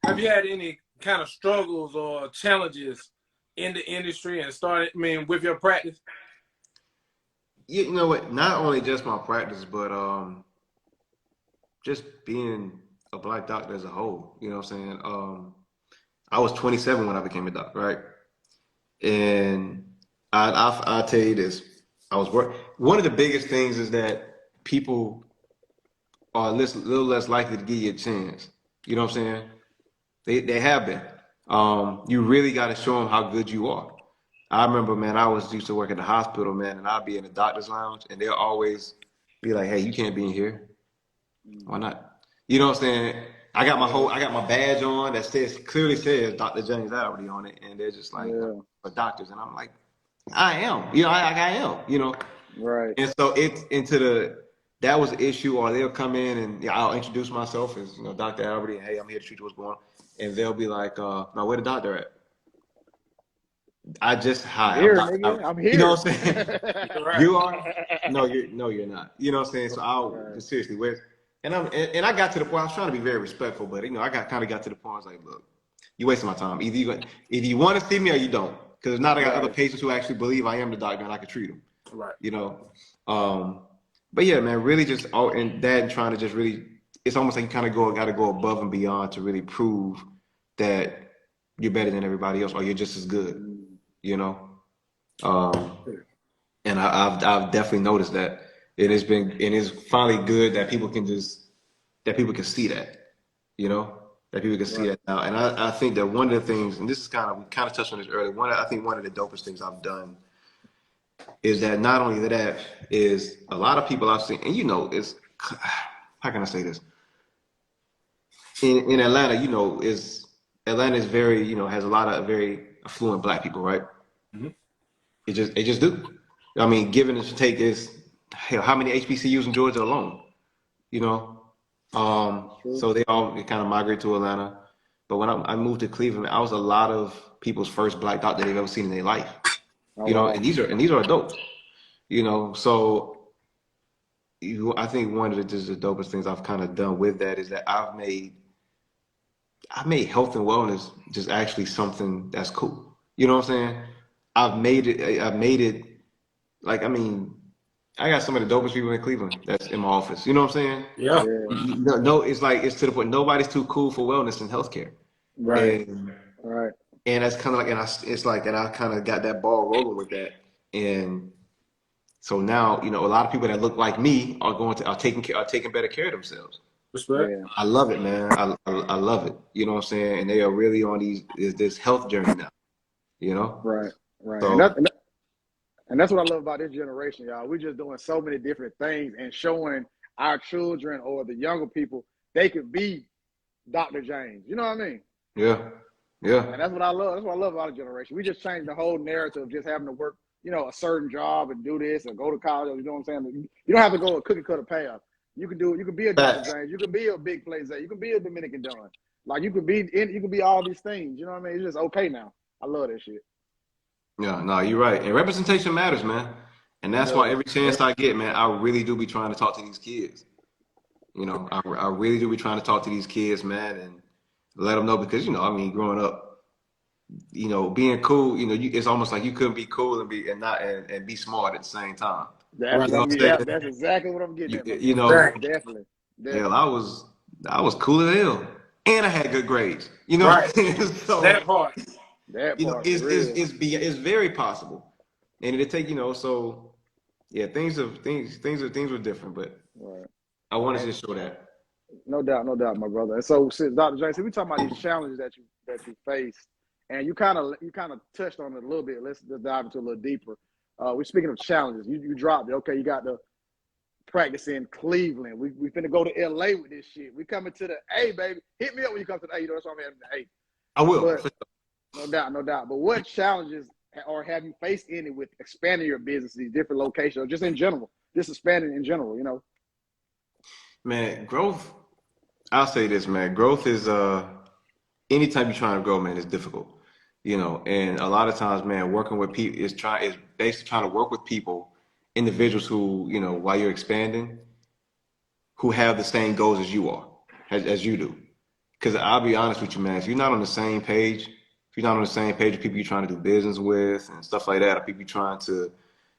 A: have you had any kind of struggles or challenges in the industry and with your practice?
C: you know what? Not only just my practice, but just being a black doctor as a whole. You know what I'm saying? I was 27 when I became a doctor, right? And I'll tell you this. One of the biggest things is that people are a little less likely to give you a chance. You know what I'm saying? They have been. You really got to show them how good you are. I remember, man, I used to work at the hospital, man, and I'd be in the doctor's lounge, and they'll always be like, "Hey, you can't be in here. Why not?" You know what I'm saying? I got my badge on that clearly says Dr. James Already on it, and they're just like, for doctors, and I'm like, I am, I am,
B: Right.
C: And so that was the issue, or they'll come in and I'll introduce myself as Dr. Alberty, and hey, I'm here to treat you what's going on, and they'll be like, now where the doctor at? I'm
B: here,
C: Dr.
B: nigga.
C: Alberty.
B: I'm here.
C: You know what I'm saying?
A: Right.
C: You are? No, you're not. You know what I'm saying? So seriously, and I got to the point, I was trying to be very respectful, but I kind of got to the point, I was like, look, you're wasting my time. Either you want to see me or you don't. Because if not, I got other patients who actually believe I am the doctor and I can treat them.
A: Right.
C: But yeah, man, really just trying to just really, it's almost like you kind of got to go above and beyond to really prove that you're better than everybody else or you're just as good, And I've definitely noticed that it is finally good that people can see that, that people can see that now. And I think that one of the things, and this is we kind of touched on this earlier, I think one of the dopest things I've done is that not only that is a lot of people I've seen, and it's, how can I say this? In Atlanta, Atlanta is very, has a lot of very affluent black people, right?
A: Mm-hmm.
C: They just do. I mean, given the take is, hell, how many HBCUs in Georgia alone? So they kind of migrate to Atlanta. But when I moved to Cleveland, I was a lot of people's first black doctor they've ever seen in their life. And these are adults. So I think one of the dopest things I've kind of done with that is that I've made health and wellness just actually something that's cool. You know what I'm saying? I've made it like, I mean, I got some of the dopest people in Cleveland that's in my office. You know what I'm saying?
A: Yeah.
C: No, it's to the point nobody's too cool for wellness and healthcare.
B: Right.
C: And that's kind of like, and I kind of got that ball rolling with that. And so now, a lot of people that look like me are taking better care of themselves.
A: Respect.
B: Yeah.
C: I love it, man. I love it. You know what I'm saying? And they are really on this health journey now.
B: Right.
C: So,
B: and that's what I love about this generation, y'all. We're just doing so many different things and showing our children or the younger people they could be Dr. James. You know what I mean?
C: Yeah.
B: And that's what I love. That's what I love about our generation. We just changed the whole narrative of just having to work, a certain job and do this or go to college. You know what I'm saying? You don't have to go a cookie cutter path. You can be a Dr. James. You can be a big place. You can be a Dominican Don. Like you could be all these things. You know what I mean? It's just okay now. I love that shit.
C: Yeah, no, you're right. And representation matters, man. And that's why every chance I get, man, I really do be trying to talk to these kids. I really do be trying to talk to these kids, man, and let them know because, I mean, growing up, being cool, it's almost like you couldn't be cool and be smart at the same time.
B: That's exactly what I'm getting at. Definitely.
C: Hell, I was cool as hell, and I had good grades.
A: Right.
C: So,
A: that part.
C: It's very possible, and it'll take so yeah, things were different, but I wanted to just show that.
B: No doubt, my brother. And so, since Dr. James, we talking about these challenges that you faced, and you kind of touched on it a little bit. Let's dive into a little deeper. We're speaking of challenges. You dropped it. Okay, you got practice in Cleveland. We finna go to LA with this shit. We coming to the A, baby. Hit me up when you come to the A. You know that's why I'm having the A.
C: I will.
B: But, no doubt, no doubt. But what challenges or have you faced any with expanding your business, these different locations, or just in general, just expanding in general, you know?
C: Man, growth, I'll say this, man. Growth is anytime you're trying to grow, man, it's difficult. You know, and a lot of times, man, working with people is basically trying to work with people, individuals who, you know, while you're expanding, who have the same goals as you are, as you do. Because I'll be honest with you, man, if you're not on the same page, if you're not on the same page with people you're trying to do business with and stuff like that, or people you're trying to,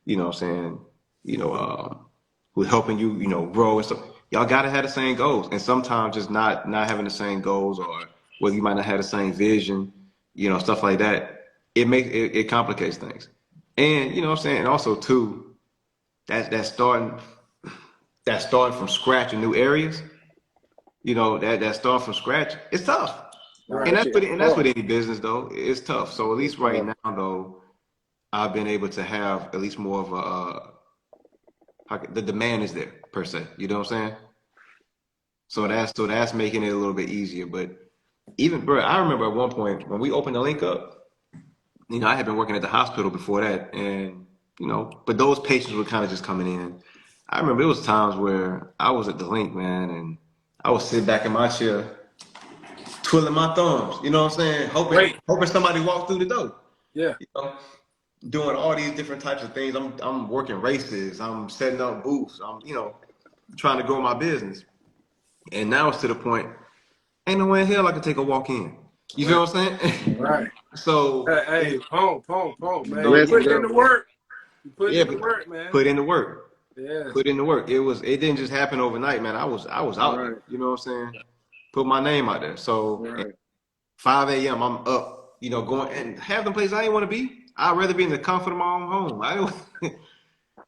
C: you know what I'm saying, you know, who are helping you, you know, grow and stuff, y'all gotta have the same goals. And sometimes just not having the same goals, or whether you might not have the same vision, you know, stuff like that, it complicates things. And you know what I'm saying, and also too, that's starting from scratch in new areas. You know, that starting from scratch, it's tough.
B: Right.
C: And that's with any business though. It's tough. So at least right now though, I've been able to have at least more of the demand is there per se. You know what I'm saying? So that's making it a little bit easier. But even, bro, I remember at one point when we opened the link up, you know, I had been working at the hospital before that, and you know, but those patients were kind of just coming in. I remember it was times where I was at the link, man, and I was sitting back in my chair, twiddling my thumbs. You know what I'm saying? Hoping somebody walked through the door.
A: Yeah.
C: You know, doing all these different types of things. I'm working races. I'm setting up booths. I'm, you know, trying to grow my business. And now it's to the point, ain't no way in hell I can take a walk in. You feel what I'm saying?
A: Right.
C: So
A: hey, pong, man.
C: No,
A: You put in the work. You put in the work, man.
C: Put in the work.
A: Yeah.
C: Put in the work. It didn't just happen overnight, man. I was out there. You know what I'm saying? Put my name out there. So 5 a.m. I'm up, you know, going and have the place I didn't want to be. I'd rather be in the comfort of my own home.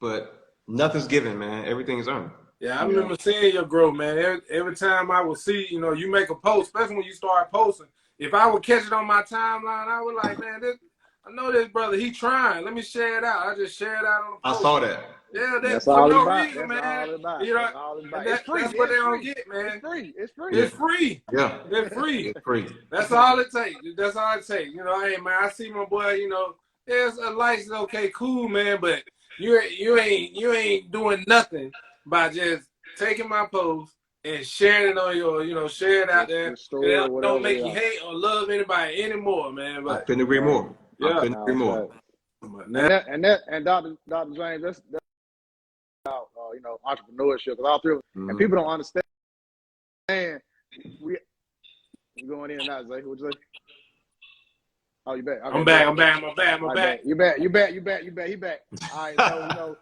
C: But nothing's given, man. Everything is earned.
A: Yeah, I remember seeing your growth, man. Every time I would see, you know, you make a post, especially when you start posting. If I would catch it on my timeline, I was like, man, I know this brother, he trying. Let me share it out. I just share it out on the post.
C: I saw that.
A: Yeah,
B: that's
A: for
B: all
A: no
B: about.
A: reason,
B: That's
A: man.
B: all about.
A: You know,
B: that's all about.
A: It's free. That's what they don't get, man.
B: It's free. It's free.
A: It's free.
C: Yeah.
A: It's free.
C: It's free.
A: That's all it takes. That's all it takes. You know, hey man, I see my boy, you know, there's a license, okay, cool, man, but you ain't doing nothing by just taking my post and sharing it on your, you know, share it out there. It don't make you hate or love anybody anymore, man. But
C: I couldn't agree more.
A: Yeah.
C: I couldn't agree more.
B: And Dr. James, that's about you know, entrepreneurship, because all three of them, and people don't understand. We going in and out, Zay. What you say? Oh, you back? Okay,
A: I'm back.
B: You back. He back. All right, so you know,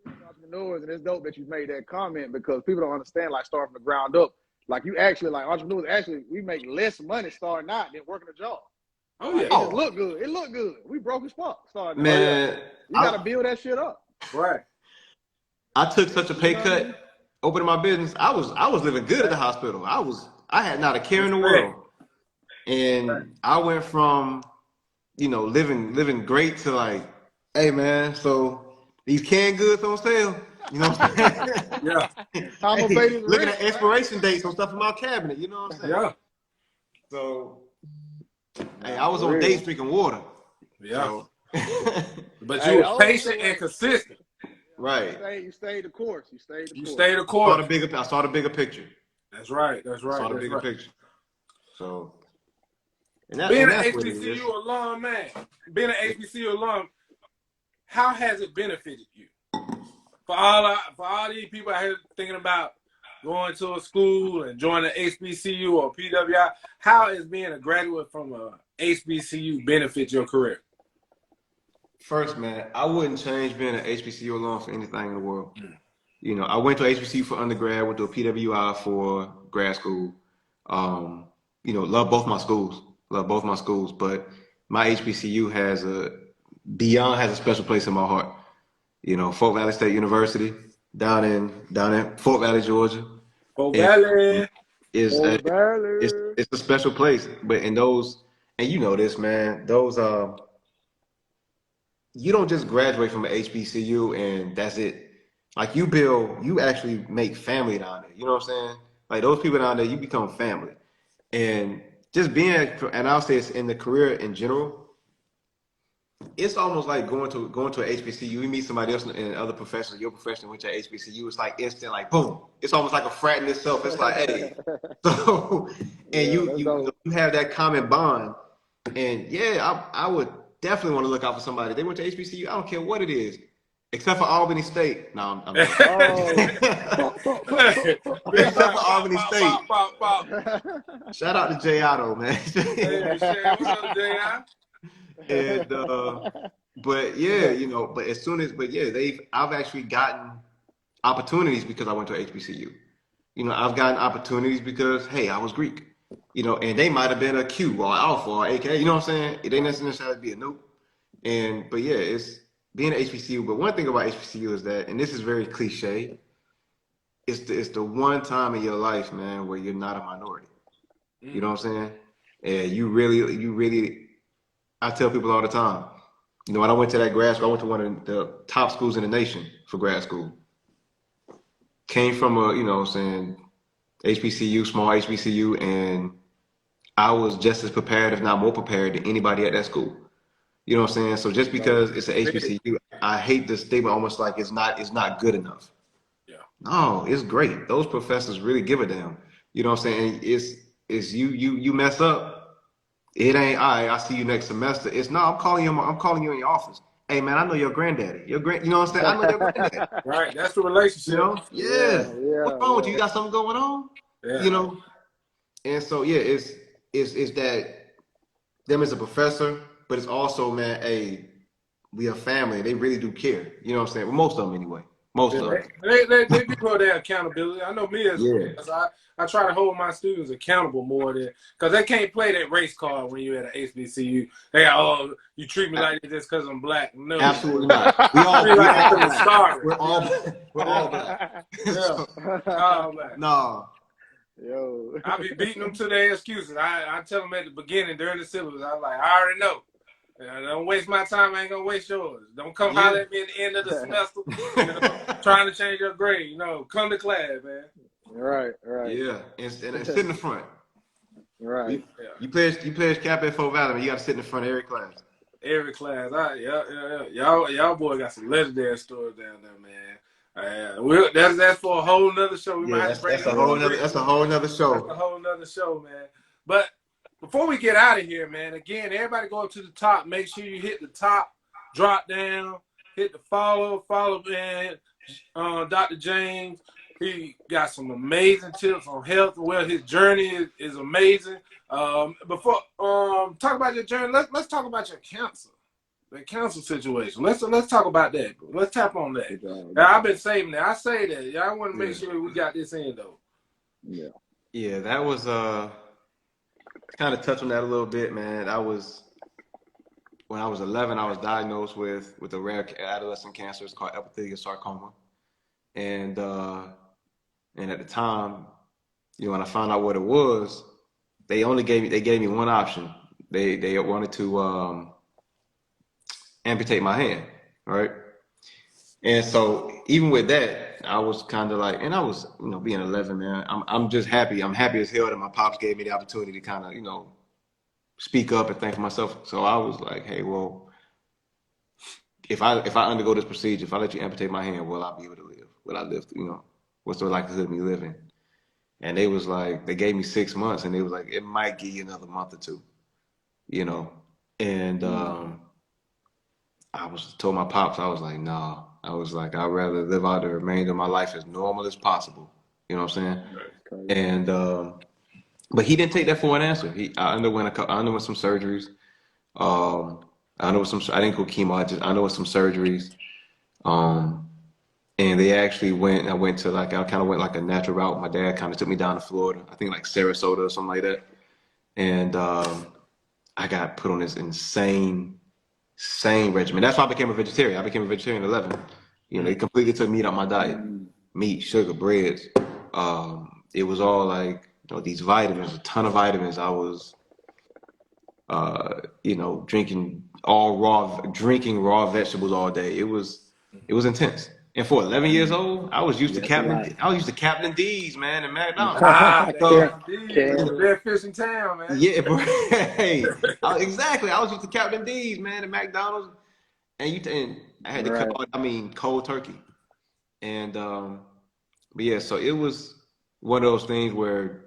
B: entrepreneurs, and it's dope that you made that comment, because people don't understand, like, starting from the ground up. Like, you actually, like, entrepreneurs, actually, we make less money starting out than working a job.
A: Oh yeah.
B: Like, it just look good. It look good. We broke as fuck starting.
C: Man,
B: you gotta build that shit up.
A: Right.
C: I took such a pay cut opening my business. I was living good at the hospital. I had not a care in the world. And I went from, you know, living great to like, hey man, so these canned goods on sale. You know what I'm saying?
A: Yeah.
C: Hey, looking at expiration dates on stuff in my cabinet. You know what I'm saying?
A: Yeah.
C: So, hey, I was on dates drinking water.
A: Yeah.
C: So.
A: But you were patient and consistent.
C: Right.
B: You stayed the course. You stayed the
A: course.
C: I saw the bigger picture.
A: That's right.
C: I saw the bigger picture. So.
A: Being an HBCU alum, man, how has it benefited you? For all these people out here thinking about going to a school and joining an HBCU or PWI, how is being a graduate from a HBCU benefit your career?
C: First, man, I wouldn't change being an HBCU alum for anything in the world. You know, I went to HBCU for undergrad, went to a PWI for grad school. You know, love both my schools, but my HBCU has a special place in my heart. You know, Fort Valley State University down in Fort Valley, Georgia.
A: Fort Valley
C: is it's a special place. But in those, and you know this, man, those you don't just graduate from an HBCU and that's it. like you actually make family down there. You know what I'm saying? Like those people down there, you become family. And just being, and I'll say it's in the career in general, it's almost like going to an HBCU. You meet somebody else in other professions, your profession went to HBCU. It's like instant, like boom. It's almost like a frat in itself. It's like, hey, so and
B: Yeah, that's dope.
C: you have that common bond. And yeah, I would definitely want to look out for somebody. They went to HBCU. I don't care what it is, except for Albany State. No, I'm
A: Big
C: joking.
B: Oh.
C: Except
A: time
C: for
A: pop,
C: Albany
A: pop,
C: State.
A: pop, pop, pop.
C: Shout out to Jay Otto, man.
A: Hey, Shay, what's up, J.I.?
C: And but yeah, you know, I've actually gotten opportunities because I went to HBCU. You know, I've gotten opportunities because hey, I was Greek. You know, and they might have been a Q or Alpha or AK. You know what I'm saying? It ain't necessarily be a noob. And but yeah, it's being an HBCU. But one thing about HBCU is that, and this is very cliche, it's the one time in your life, man, where you're not a minority. You know what I'm saying? And you really, I tell people all the time, you know, when I went to that grad school, I went to one of the top schools in the nation for grad school. Came from a, you know what I'm saying, HBCU, small HBCU, and I was just as prepared, if not more prepared, than anybody at that school. You know what I'm saying? So just because it's an HBCU, I hate this statement almost like it's not good enough.
A: Yeah.
C: No, it's great. Those professors really give a damn. You know what I'm saying? It's you mess up. It ain't all right. I see you next semester. It's no. I'm calling you in your office. Hey man, I know your granddaddy. You know what I'm saying? I know your granddaddy.
A: Right, that's the
C: You
A: relationship.
C: know? Yeah.
B: Yeah,
C: What's
B: yeah,
C: wrong with you?
B: yeah.
C: You got something going on?
A: Yeah.
C: You know? And so yeah, it's that them as a professor, but it's also man, hey, we are family. They really do care. You know what I'm saying? Well, most of them anyway. Most
A: Yeah,
C: of them.
A: they do hold their accountability. I know me as a
C: Yeah.
A: professor, I try to hold my students accountable more than because they can't play that race card when you're at an HBCU. They got, oh, you treat me like this just because I'm black. No,
C: Absolutely not.
A: treat me
C: We
A: like this
C: all
A: because it
C: black.
A: started.
C: We're all we're all
A: Yeah,
C: black.
A: yeah,
C: So,
A: oh man.
C: no.
B: Yo.
A: I be beating them to their excuses. I tell them at the beginning during the syllabus. I'm like, I already know. Don't waste my time. I ain't gonna waste yours. Don't come holler
C: Yeah.
A: at me at the end of the semester. You know, trying to change your grade. You know, come to class, man.
B: Right, right,
C: Yeah. And sit in the front.
B: right.
A: Yeah.
C: You pledge cap at Fort Valley, you gotta sit in the front of every class.
A: Every class. Yeah. Y'all boy got some legendary stories down there, man. That's for a whole nother show. We might
C: Yeah,
A: have to bring
C: that's
A: you
C: a
A: on
C: whole
A: the
C: nother
A: next
C: that's a
A: one.
C: whole nother
A: That's a
C: show.
A: whole nother show, man. But before we get out of here, man, again, everybody go up to the top. Make sure you hit the top, drop down, hit the follow, man. Dr. James, he got some amazing tips on health. Well, his journey is amazing. Before talk about your journey, let's talk about your cancer, the cancer situation. Let's talk about that. Let's tap on that.
B: Good job.
A: Now, I've been saving that. I say that. Yeah, I want to make
C: Yeah.
A: sure we got this in though.
B: Yeah.
C: Yeah, that was kind of touch on that a little bit, man. I was when I was 11, I was diagnosed with a rare adolescent cancer. It's called epithelial sarcoma, and at the time, you know, when I found out what it was, they gave me one option. They wanted to amputate my hand, right? And so even with that, I was kind of like, and I was, you know, being 11, man. I'm just happy. I'm happy as hell that my pops gave me the opportunity to kind of, you know, speak up and think for myself. So I was like, hey, well, if I undergo this procedure, if I let you amputate my hand, will I be able to live? Will I live? You know, what's the likelihood of me living? And they was like, they gave me 6 months, and they was like, it might give you another month or two, you know. And I was told my pops, I was like, nah. I was like, I'd rather live out the remainder of my life as normal as possible. You know what I'm saying?
B: Okay.
C: And but he didn't take that for an answer. I underwent some surgeries. I didn't go chemo. I underwent some surgeries. Um, and they actually went. I kind of went like a natural route. My dad kind of took me down to Florida. I think like Sarasota or something like that. And I got put on this insane regimen. That's why I became a vegetarian. I became a vegetarian at 11. You know, they completely took meat out my diet. Meat, sugar, breads. It was all like, you know, these vitamins, a ton of vitamins. I was, you know, drinking raw vegetables all day. It was intense. And for 11 years old, I was used to
B: Yeah, that's a lot.
C: Captain D's, man, in McDonald's.
A: Ah,
C: So
A: that's the best fish in town, man.
C: yeah, bro. Hey, exactly. I was used to Captain D's, man, in McDonald's, and I had to cut.
B: Right.
C: I mean, cold turkey, and but yeah. So it was one of those things where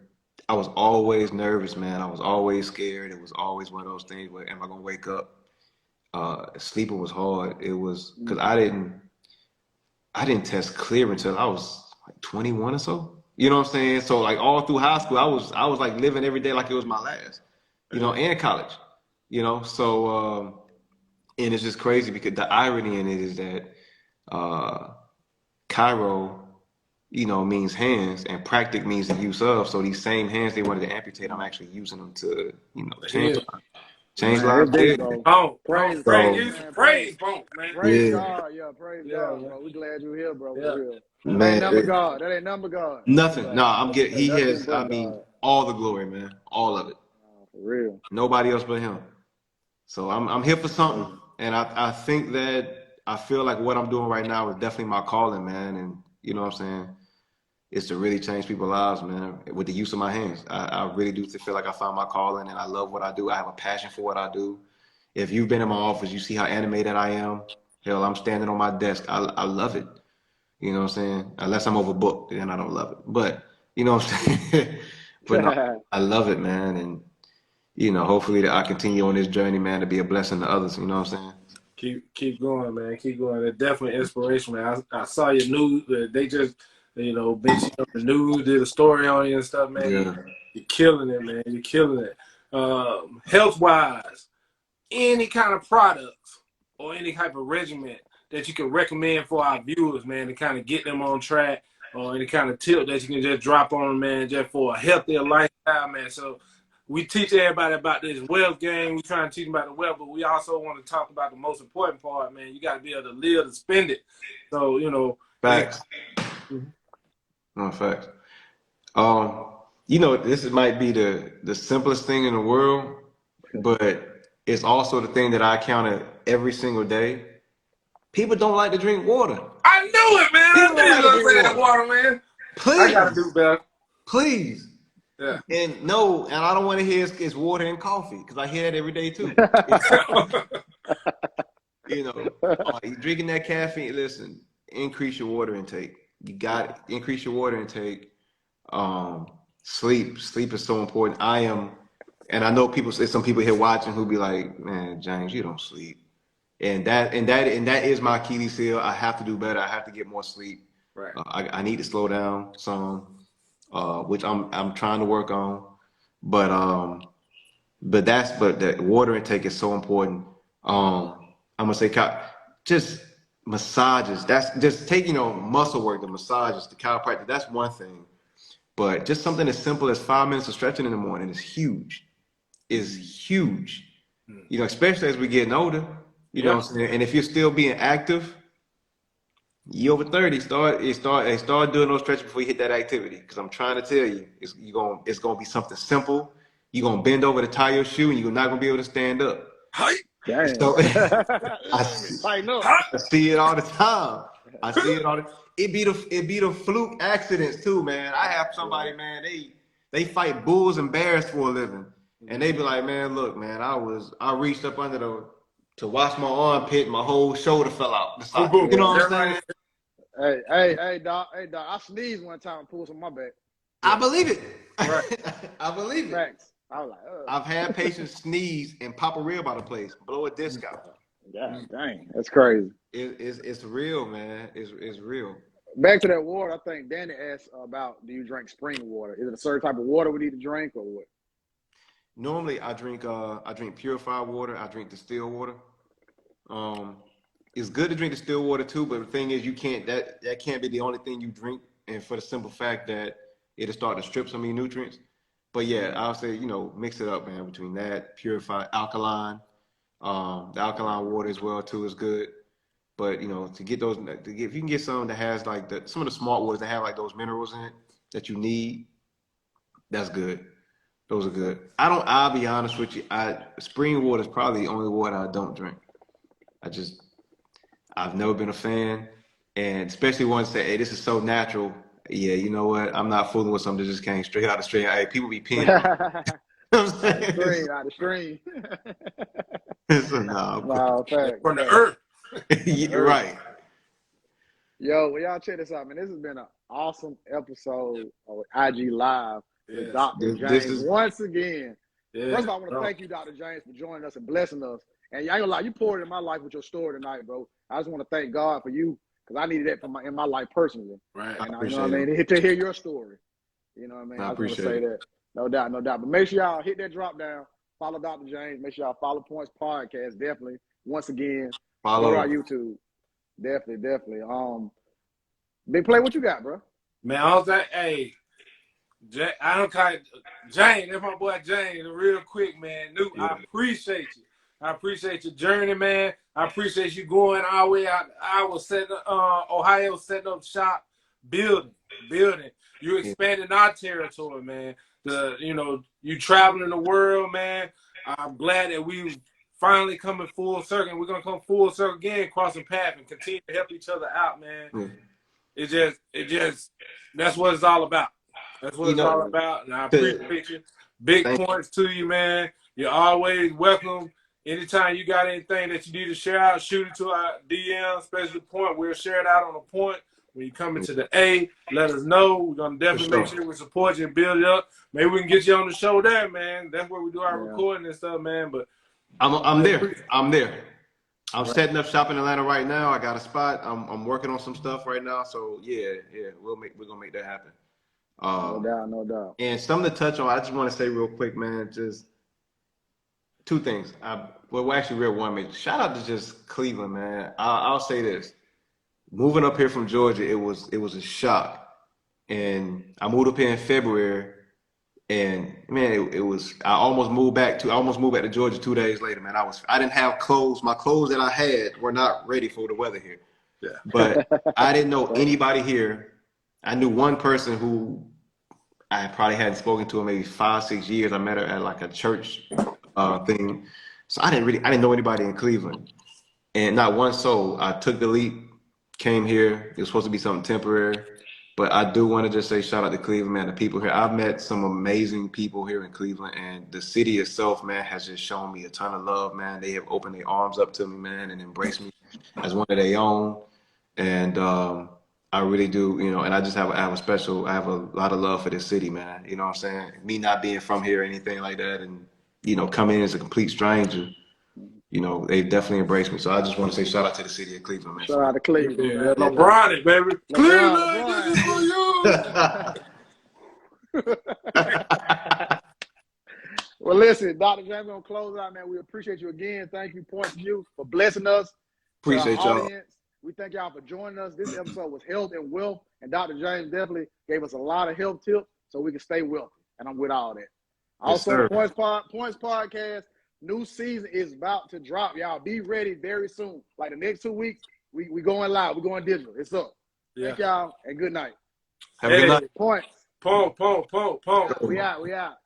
C: I was always nervous, man. I was always scared. It was always one of those things where, am I gonna wake up? Sleeping was hard. It was because I didn't test clear until I was like 21 or so. You know what I'm saying? So like all through high school, I was like living every day like it was my last, you know, and college, you know. So and it's just crazy because the irony in it is that chiro, you know, means hands and practic means the use of. So these same hands they wanted to amputate, I'm actually using them to, you know, change
B: Man,
C: lives.
B: it's deep, bro.
A: Oh,
B: Praise,
C: So
B: man.
A: praise, bro, man.
B: Praise
C: yeah,
B: God. Yeah, praise God, bro. We glad you're here, bro,
A: Yeah.
B: for real. That ain't
C: man,
B: number God. That ain't number God.
C: nothing. No, I'm getting.
B: Ain't
C: He
B: nothing
C: has. I
B: but
C: mean,
B: God.
C: all the glory, man, all of it.
B: For real.
C: Nobody else but him. So I'm here for something, and I think that I feel like what I'm doing right now is definitely my calling, man. And you know what I'm saying? It's to really change people's lives, man, with the use of my hands. I really do feel like I found my calling, and I love what I do. I have a passion for what I do. If you've been in my office, you see how animated I am. Hell, I'm standing on my desk. I love it. You know what I'm saying? Unless I'm overbooked, then I don't love it. But you know what I'm saying? But no, I love it, man. And you know, hopefully that I continue on this journey, man, to be a blessing to others. You know what I'm saying?
A: Keep going, man. Keep going. It's definitely inspiration, man. I saw your news. They just, you know, mentioned up the news, did a story on you and stuff, man.
C: Yeah.
A: You're killing it, man. You're killing it. Health wise, any kind of products or any type of regimen that you can recommend for our viewers, man, to kind of get them on track, or any kind of tip that you can just drop on them, man, just for a healthier lifestyle, man. So we teach everybody about this wealth game. We try and teach them about the wealth, but we also want to talk about the most important part, man. You got to be able to live to spend it. So, you know.
C: Facts. No, facts. You know, might be the simplest thing in the world, but it's also the thing that I counter every single day. People don't like to drink water.
A: I knew it, man. I knew you were going to say that water, man.
C: Please.
A: I got to do better.
C: Please.
A: Yeah.
C: And no, and I don't want to hear it's water and coffee because I hear that every day too. You know, you drinking that caffeine. Listen, increase your water intake. You got it. Increase your water intake. Sleep is so important. And I know there's some people here watching who be like, man, James, you don't sleep. And that is my Achilles heel. I have to do better. I have to get more sleep.
A: Right.
C: I need to slow down some, which I'm trying to work on. But the water intake is so important. I'm gonna say just massages. That's just taking muscle work, the massages, the chiropractic. That's one thing. But just something as simple as 5 minutes of stretching in the morning is huge. You know, especially as we're getting older. You know what I'm saying? And if you're still being active, you over 30, start doing those stretches before you hit that activity. Because I'm trying to tell you, it's gonna be something simple. You're gonna bend over to tie your shoe and you're not gonna be able to stand up.
B: Damn.
C: So I see it all the time. It be the fluke accidents too, man. I have somebody, man, they fight bulls and bears for a living. And they be like, man, look, man, I reached up under to wash my armpit, my whole shoulder fell out. You know what I'm saying?
B: Hey, doc, I sneezed one time and pulled some on my back.
C: I believe it.
B: Right.
C: I believe it.
B: Facts. I was like,
C: I've had patients sneeze and pop a rib out of place, blow a disc out.
B: God dang, that's crazy.
C: It's real, man. It's real.
B: Back to that water, I think Danny asked about, do you drink spring water? Is it a certain type of water we need to drink or what?
C: Normally I drink purified water, I drink distilled water. It's good to drink distilled water too, but the thing is that can't be the only thing you drink, and for the simple fact that it'll start to strip some of your nutrients. But yeah, I'll say, mix it up, man, between that, purified alkaline. The alkaline water as well too is good. But if you can get some that has like some of the smart waters that have like those minerals in it that you need, that's good. Those are good. I'll be honest with you, spring water is probably the only water I don't drink. I've never been a fan. and especially ones say, "Hey, this is so natural." Yeah, you know what? I'm not fooling with something that just came straight out the stream. Hey, people be peeing on. You know what I'm saying?
B: Out the stream.
C: So, no,
B: No, fact,
A: From the
B: fact.
A: earth.
C: yeah,
B: Earth.
C: right.
B: Yo, well, y'all check this out, man. This has been an awesome episode of IG Live with
A: Yes.
B: Dr.
C: This
B: James.
C: is
B: Once again,
A: Yes.
B: first of all, I want to thank you, Dr. James, for joining us and blessing us. And y'all ain't gonna lie, you poured in my life with your story tonight, bro. I just want to thank God for you because I needed that in my life personally.
A: Right.
B: And
C: I
B: you know what I
C: appreciate
B: mean? To hear your story. You know what I mean?
C: I
B: I just want to
C: appreciate
B: say
C: it.
B: that. No doubt, no doubt. But make sure y'all hit that drop down. Follow Dr. James. Make sure y'all follow Points Podcast. Definitely. Once again, go to our YouTube. Definitely. Big Play, what you got, bro?
A: Man, I was like, hey, I don't call it Jane. That's my boy Jane. Real quick, man.
C: Yeah.
A: I appreciate you. I appreciate your journey, man. I appreciate you going all the way out. I was setting Ohio, setting up shop, building. You expanding our territory, man. You traveling the world, man. I'm glad that we finally coming full circle. We're gonna come full circle again, crossing paths, and continue to help each other out, man.
C: Yeah.
A: It just that's what it's all about. That's what it's all about. And I appreciate you. Big points to you, man. You're always welcome. Anytime you got anything that you need to share out, shoot it to our DM, especially Point. We'll share it out on the Point. When you come into the A, let us know. We're going to definitely make sure we support you and build it up. Maybe we can get you on the show there, man. That's where we do our recording and stuff, man. But
C: I'm there. I'm setting up shop in Atlanta right now. I got a spot. I'm working on some stuff right now. So yeah, we're gonna make that happen.
B: No doubt.
C: And something to touch on, I just want to say real quick, man, just two things. Shout out to just Cleveland, man. I'll say this. Moving up here from Georgia, it was a shock. And I moved up here in February, and man, I almost moved back to Georgia 2 days later, man. I didn't have clothes. My clothes that I had were not ready for the weather here.
A: Yeah.
C: But I didn't know anybody here. I knew one person who I probably hadn't spoken to in maybe 5-6 years. I met her at like a church thing. So I didn't know anybody in Cleveland. And not one soul. I took the leap, came here. It was supposed to be something temporary. But I do want to just say shout out to Cleveland, man, the people here. I've met some amazing people here in Cleveland, and the city itself, man, has just shown me a ton of love, man. They have opened their arms up to me, man, and embraced me as one of their own. And I really do, and I just have a lot of love for this city, man. You know what I'm saying? Me not being from here or anything like that, and, coming in as a complete stranger, they definitely embraced me. So I just want to say shout out to the city of Cleveland, man.
B: Shout out to Cleveland.
A: Yeah, LeBron, baby. Cleveland, this is for you.
B: Well, listen, Dr. James, we're going to close out, man. We appreciate you again. Thank you, Point to you, for blessing us.
C: Appreciate y'all.
B: Audience. We thank y'all for joining us. This episode was health and wealth, and Dr. James definitely gave us a lot of health tips so we can stay wealthy, and I'm with all that. Also, Points Podcast, new season is about to drop. Y'all be ready very soon. Like the next 2 weeks, we going live. We're going digital. It's up. Yeah. Thank y'all, and good night.
C: Have a good night.
B: Points.
A: Pong.
B: We out.